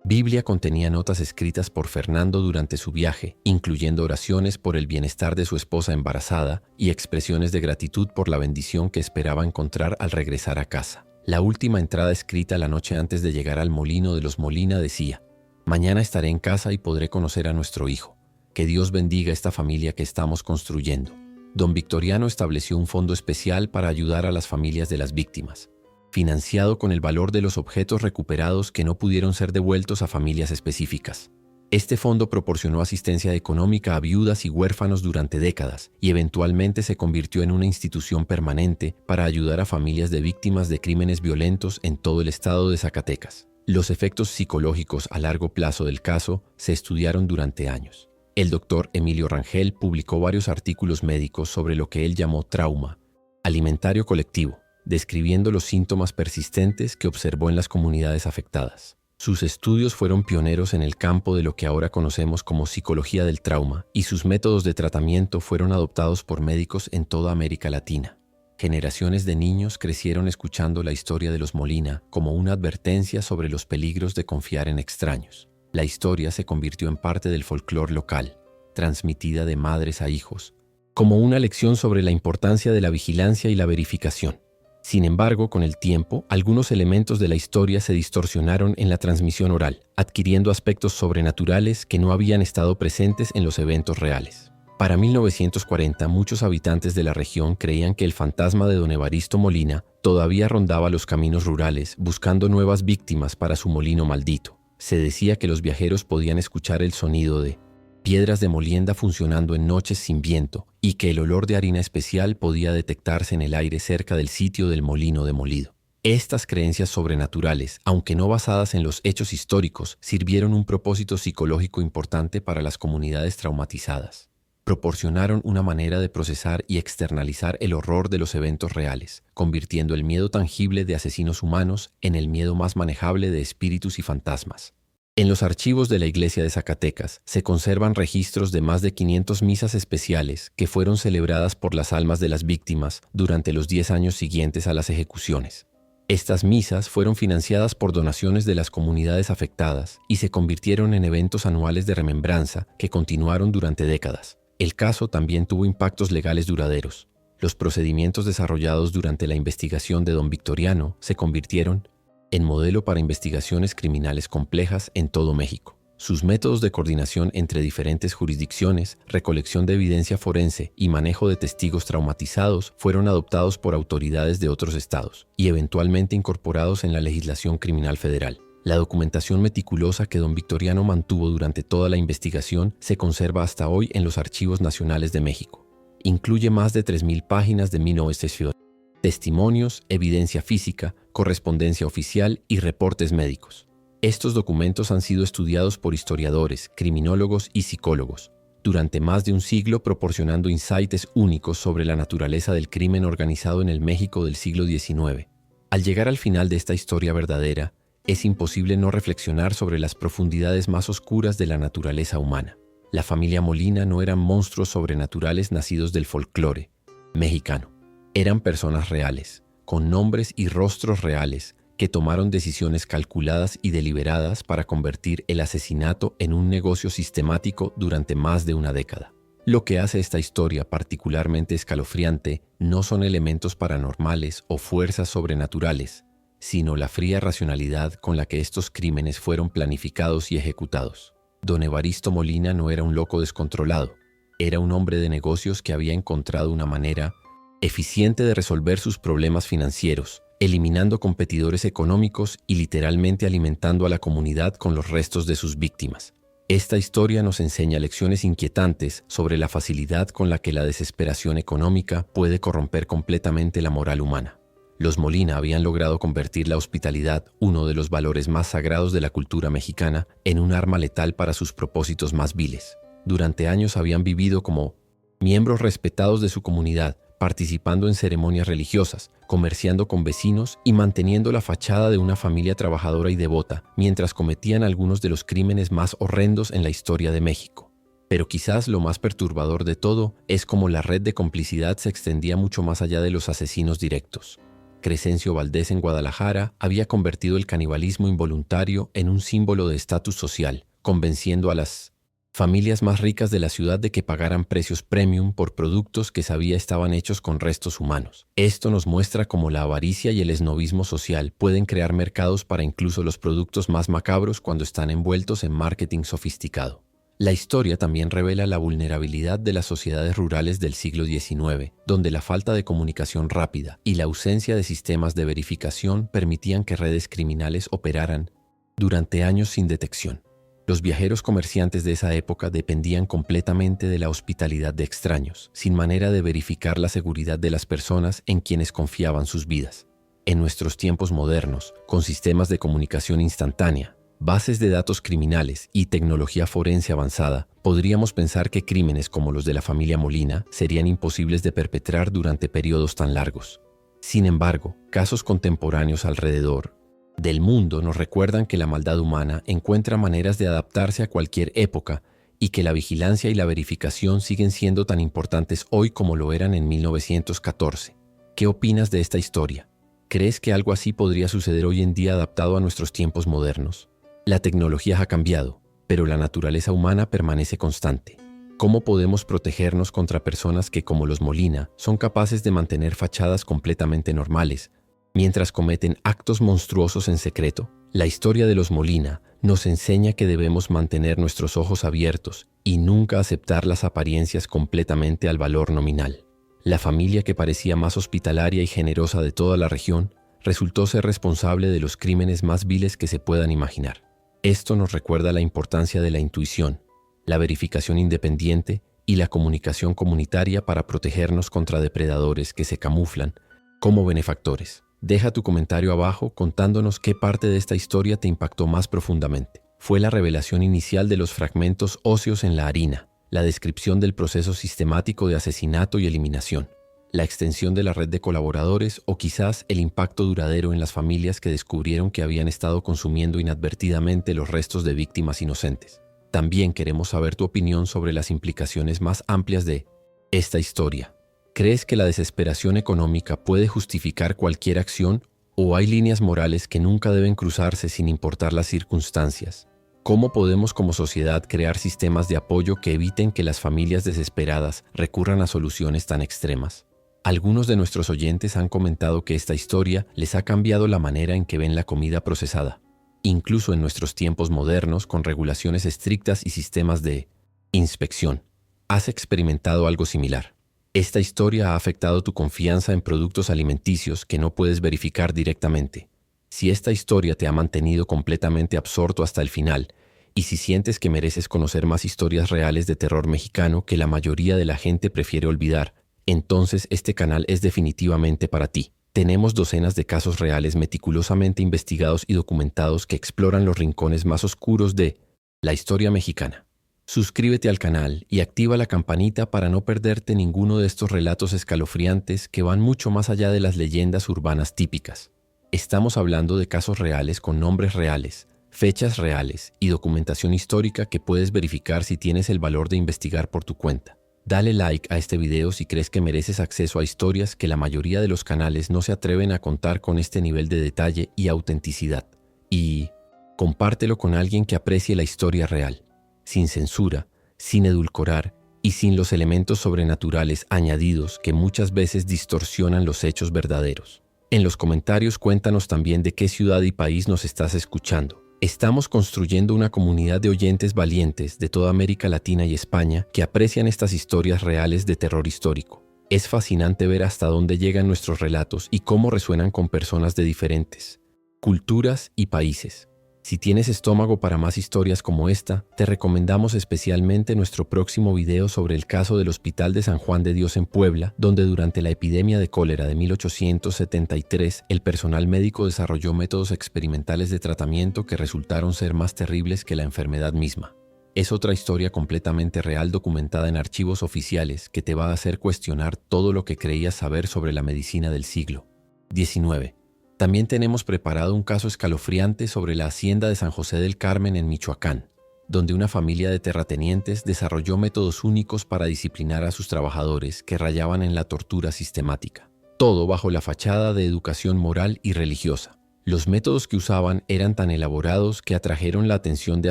Biblia contenía notas escritas por Fernando durante su viaje, incluyendo oraciones por el bienestar de su esposa embarazada y expresiones de gratitud por la bendición que esperaba encontrar al regresar a casa. La última entrada escrita la noche antes de llegar al molino de los Molina decía: «Mañana estaré en casa y podré conocer a nuestro hijo. Que Dios bendiga esta familia que estamos construyendo». Don Victoriano estableció un fondo especial para ayudar a las familias de las víctimas, financiado con el valor de los objetos recuperados que no pudieron ser devueltos a familias específicas. Este fondo proporcionó asistencia económica a viudas y huérfanos durante décadas y eventualmente se convirtió en una institución permanente para ayudar a familias de víctimas de crímenes violentos en todo el estado de Zacatecas. Los efectos psicológicos a largo plazo del caso se estudiaron durante años. El doctor Emilio Rangel publicó varios artículos médicos sobre lo que él llamó trauma alimentario colectivo, describiendo los síntomas persistentes que observó en las comunidades afectadas. Sus estudios fueron pioneros en el campo de lo que ahora conocemos como psicología del trauma, y sus métodos de tratamiento fueron adoptados por médicos en toda América Latina. Generaciones de niños crecieron escuchando la historia de los Molina como una advertencia sobre los peligros de confiar en extraños. La historia se convirtió en parte del folclore local, transmitida de madres a hijos, como una lección sobre la importancia de la vigilancia y la verificación. Sin embargo, con el tiempo, algunos elementos de la historia se distorsionaron en la transmisión oral, adquiriendo aspectos sobrenaturales que no habían estado presentes en los eventos reales. Para 1940, muchos habitantes de la región creían que el fantasma de don Evaristo Molina todavía rondaba los caminos rurales, buscando nuevas víctimas para su molino maldito. Se decía que los viajeros podían escuchar el sonido de piedras de molienda funcionando en noches sin viento y que el olor de harina especial podía detectarse en el aire cerca del sitio del molino demolido. Estas creencias sobrenaturales, aunque no basadas en los hechos históricos, sirvieron un propósito psicológico importante para las comunidades traumatizadas. Proporcionaron una manera de procesar y externalizar el horror de los eventos reales, convirtiendo el miedo tangible de asesinos humanos en el miedo más manejable de espíritus y fantasmas. En los archivos de la iglesia de Zacatecas se conservan registros de más de 500 misas especiales que fueron celebradas por las almas de las víctimas durante los 10 años siguientes a las ejecuciones. Estas misas fueron financiadas por donaciones de las comunidades afectadas y se convirtieron en eventos anuales de remembranza que continuaron durante décadas. El caso también tuvo impactos legales duraderos. Los procedimientos desarrollados durante la investigación de don Victoriano se convirtieron en modelo para investigaciones criminales complejas en todo México. Sus métodos de coordinación entre diferentes jurisdicciones, recolección de evidencia forense y manejo de testigos traumatizados fueron adoptados por autoridades de otros estados y eventualmente incorporados en la legislación criminal federal. La documentación meticulosa que don Victoriano mantuvo durante toda la investigación se conserva hasta hoy en los Archivos Nacionales de México. Incluye más de 3.000 páginas de minutesio, testimonios, evidencia física, correspondencia oficial y reportes médicos. Estos documentos han sido estudiados por historiadores, criminólogos y psicólogos durante más de un siglo, proporcionando insights únicos sobre la naturaleza del crimen organizado en el México del siglo XIX. Al llegar al final de esta historia verdadera, es imposible no reflexionar sobre las profundidades más oscuras de la naturaleza humana. La familia Molina no eran monstruos sobrenaturales nacidos del folclore mexicano. Eran personas reales, con nombres y rostros reales, que tomaron decisiones calculadas y deliberadas para convertir el asesinato en un negocio sistemático durante más de una década. Lo que hace esta historia particularmente escalofriante no son elementos paranormales o fuerzas sobrenaturales, sino la fría racionalidad con la que estos crímenes fueron planificados y ejecutados. Don Evaristo Molina no era un loco descontrolado, era un hombre de negocios que había encontrado una manera eficiente de resolver sus problemas financieros, eliminando competidores económicos y literalmente alimentando a la comunidad con los restos de sus víctimas. Esta historia nos enseña lecciones inquietantes sobre la facilidad con la que la desesperación económica puede corromper completamente la moral humana. Los Molina habían logrado convertir la hospitalidad, uno de los valores más sagrados de la cultura mexicana, en un arma letal para sus propósitos más viles. Durante años habían vivido como miembros respetados de su comunidad, participando en ceremonias religiosas, comerciando con vecinos y manteniendo la fachada de una familia trabajadora y devota, mientras cometían algunos de los crímenes más horrendos en la historia de México. Pero quizás lo más perturbador de todo es cómo la red de complicidad se extendía mucho más allá de los asesinos directos. Crescencio Valdés en Guadalajara había convertido el canibalismo involuntario en un símbolo de estatus social, convenciendo a las familias más ricas de la ciudad de que pagaran precios premium por productos que sabía estaban hechos con restos humanos. Esto nos muestra cómo la avaricia y el esnobismo social pueden crear mercados para incluso los productos más macabros cuando están envueltos en marketing sofisticado. La historia también revela la vulnerabilidad de las sociedades rurales del siglo XIX, donde la falta de comunicación rápida y la ausencia de sistemas de verificación permitían que redes criminales operaran durante años sin detección. Los viajeros comerciantes de esa época dependían completamente de la hospitalidad de extraños, sin manera de verificar la seguridad de las personas en quienes confiaban sus vidas. En nuestros tiempos modernos, con sistemas de comunicación instantánea, bases de datos criminales y tecnología forense avanzada, podríamos pensar que crímenes como los de la familia Molina serían imposibles de perpetrar durante periodos tan largos. Sin embargo, casos contemporáneos alrededor del mundo nos recuerdan que la maldad humana encuentra maneras de adaptarse a cualquier época y que la vigilancia y la verificación siguen siendo tan importantes hoy como lo eran en 1914. ¿Qué opinas de esta historia? ¿Crees que algo así podría suceder hoy en día adaptado a nuestros tiempos modernos? La tecnología ha cambiado, pero la naturaleza humana permanece constante. ¿Cómo podemos protegernos contra personas que, como los Molina, son capaces de mantener fachadas completamente normales, mientras cometen actos monstruosos en secreto? La historia de los Molina nos enseña que debemos mantener nuestros ojos abiertos y nunca aceptar las apariencias completamente al valor nominal. La familia que parecía más hospitalaria y generosa de toda la región resultó ser responsable de los crímenes más viles que se puedan imaginar. Esto nos recuerda la importancia de la intuición, la verificación independiente y la comunicación comunitaria para protegernos contra depredadores que se camuflan como benefactores. Deja tu comentario abajo contándonos qué parte de esta historia te impactó más profundamente. ¿Fue la revelación inicial de los fragmentos óseos en la harina, la descripción del proceso sistemático de asesinato y eliminación, la extensión de la red de colaboradores o quizás el impacto duradero en las familias que descubrieron que habían estado consumiendo inadvertidamente los restos de víctimas inocentes? También queremos saber tu opinión sobre las implicaciones más amplias de esta historia. ¿Crees que la desesperación económica puede justificar cualquier acción o hay líneas morales que nunca deben cruzarse sin importar las circunstancias? ¿Cómo podemos como sociedad crear sistemas de apoyo que eviten que las familias desesperadas recurran a soluciones tan extremas? Algunos de nuestros oyentes han comentado que esta historia les ha cambiado la manera en que ven la comida procesada. incluso en nuestros tiempos modernos con regulaciones estrictas y sistemas de inspección. ¿Has experimentado algo similar? Esta historia ha afectado tu confianza en productos alimenticios que no puedes verificar directamente. Si esta historia te ha mantenido completamente absorto hasta el final, y si sientes que mereces conocer más historias reales de terror mexicano que la mayoría de la gente prefiere olvidar, entonces este canal es definitivamente para ti. Tenemos docenas de casos reales meticulosamente investigados y documentados que exploran los rincones más oscuros de la historia mexicana. Suscríbete al canal y activa la campanita para no perderte ninguno de estos relatos escalofriantes que van mucho más allá de las leyendas urbanas típicas. Estamos hablando de casos reales con nombres reales, fechas reales y documentación histórica que puedes verificar si tienes el valor de investigar por tu cuenta. Dale like a este video si crees que mereces acceso a historias que la mayoría de los canales no se atreven a contar con este nivel de detalle y autenticidad. Y compártelo con alguien que aprecie la historia real, sin censura, sin edulcorar y sin los elementos sobrenaturales añadidos que muchas veces distorsionan los hechos verdaderos. En los comentarios cuéntanos también de qué ciudad y país nos estás escuchando. Estamos construyendo una comunidad de oyentes valientes de toda América Latina y España que aprecian estas historias reales de terror histórico. Es fascinante ver hasta dónde llegan nuestros relatos y cómo resuenan con personas de diferentes culturas y países. Si tienes estómago para más historias como esta, te recomendamos especialmente nuestro próximo video sobre el caso del Hospital de San Juan de Dios en Puebla, donde durante la epidemia de cólera de 1873, el personal médico desarrolló métodos experimentales de tratamiento que resultaron ser más terribles que la enfermedad misma. Es otra historia completamente real documentada en archivos oficiales que te va a hacer cuestionar todo lo que creías saber sobre la medicina del siglo XIX. También tenemos preparado un caso escalofriante sobre la hacienda de San José del Carmen en Michoacán, donde una familia de terratenientes desarrolló métodos únicos para disciplinar a sus trabajadores que rayaban en la tortura sistemática. Todo bajo la fachada de educación moral y religiosa. Los métodos que usaban eran tan elaborados que atrajeron la atención de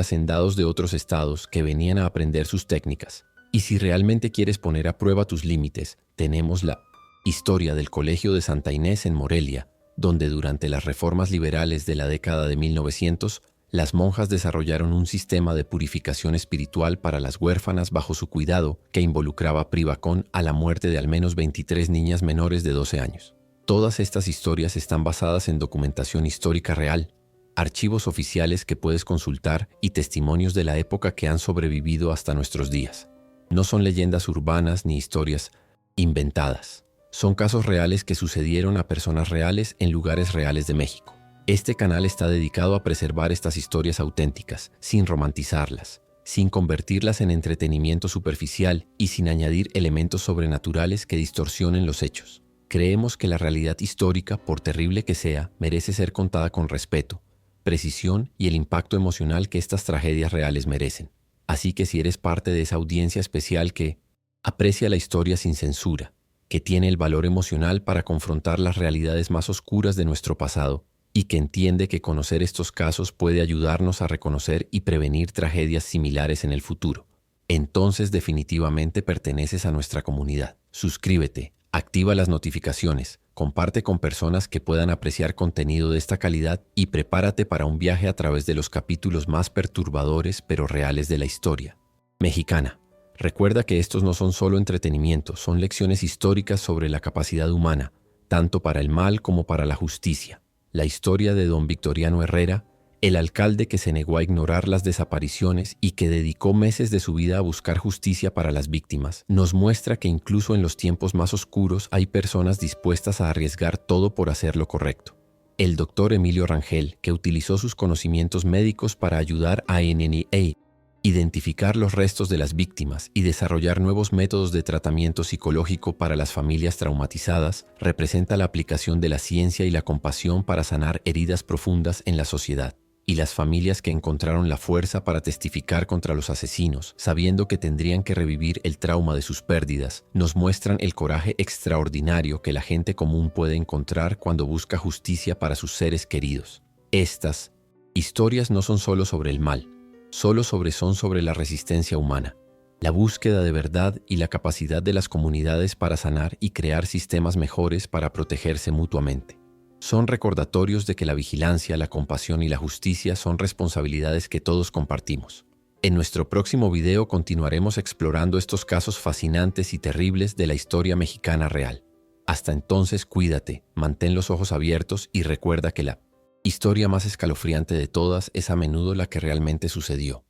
hacendados de otros estados que venían a aprender sus técnicas. Y si realmente quieres poner a prueba tus límites, tenemos la historia del Colegio de Santa Inés en Morelia, donde durante las reformas liberales de la década de 1900, las monjas desarrollaron un sistema de purificación espiritual para las huérfanas bajo su cuidado que involucraba privacón a la muerte de al menos 23 niñas menores de 12 años. Todas estas historias están basadas en documentación histórica real, archivos oficiales que puedes consultar y testimonios de la época que han sobrevivido hasta nuestros días. No son leyendas urbanas ni historias inventadas. Son casos reales que sucedieron a personas reales en lugares reales de México. Este canal está dedicado a preservar estas historias auténticas, sin romantizarlas, sin convertirlas en entretenimiento superficial y sin añadir elementos sobrenaturales que distorsionen los hechos. Creemos que la realidad histórica, por terrible que sea, merece ser contada con respeto, precisión y el impacto emocional que estas tragedias reales merecen. Así que si eres parte de esa audiencia especial que aprecia la historia sin censura, que tiene el valor emocional para confrontar las realidades más oscuras de nuestro pasado y que entiende que conocer estos casos puede ayudarnos a reconocer y prevenir tragedias similares en el futuro, entonces definitivamente perteneces a nuestra comunidad. Suscríbete, activa las notificaciones, comparte con personas que puedan apreciar contenido de esta calidad y prepárate para un viaje a través de los capítulos más perturbadores pero reales de la historia mexicana. Recuerda que estos no son solo entretenimiento, son lecciones históricas sobre la capacidad humana, tanto para el mal como para la justicia. La historia de don Victoriano Herrera, el alcalde que se negó a ignorar las desapariciones y que dedicó meses de su vida a buscar justicia para las víctimas, nos muestra que incluso en los tiempos más oscuros hay personas dispuestas a arriesgar todo por hacer lo correcto. El doctor Emilio Rangel, que utilizó sus conocimientos médicos para ayudar a NNA, identificar los restos de las víctimas y desarrollar nuevos métodos de tratamiento psicológico para las familias traumatizadas, representa la aplicación de la ciencia y la compasión para sanar heridas profundas en la sociedad. Y las familias que encontraron la fuerza para testificar contra los asesinos, sabiendo que tendrían que revivir el trauma de sus pérdidas, nos muestran el coraje extraordinario que la gente común puede encontrar cuando busca justicia para sus seres queridos. Estas historias no son solo sobre el mal, son sobre la resistencia humana, la búsqueda de verdad y la capacidad de las comunidades para sanar y crear sistemas mejores para protegerse mutuamente. Son recordatorios de que la vigilancia, la compasión y la justicia son responsabilidades que todos compartimos. En nuestro próximo video continuaremos explorando estos casos fascinantes y terribles de la historia mexicana real. Hasta entonces, cuídate, mantén los ojos abiertos y recuerda que la historia más escalofriante de todas es a menudo la que realmente sucedió.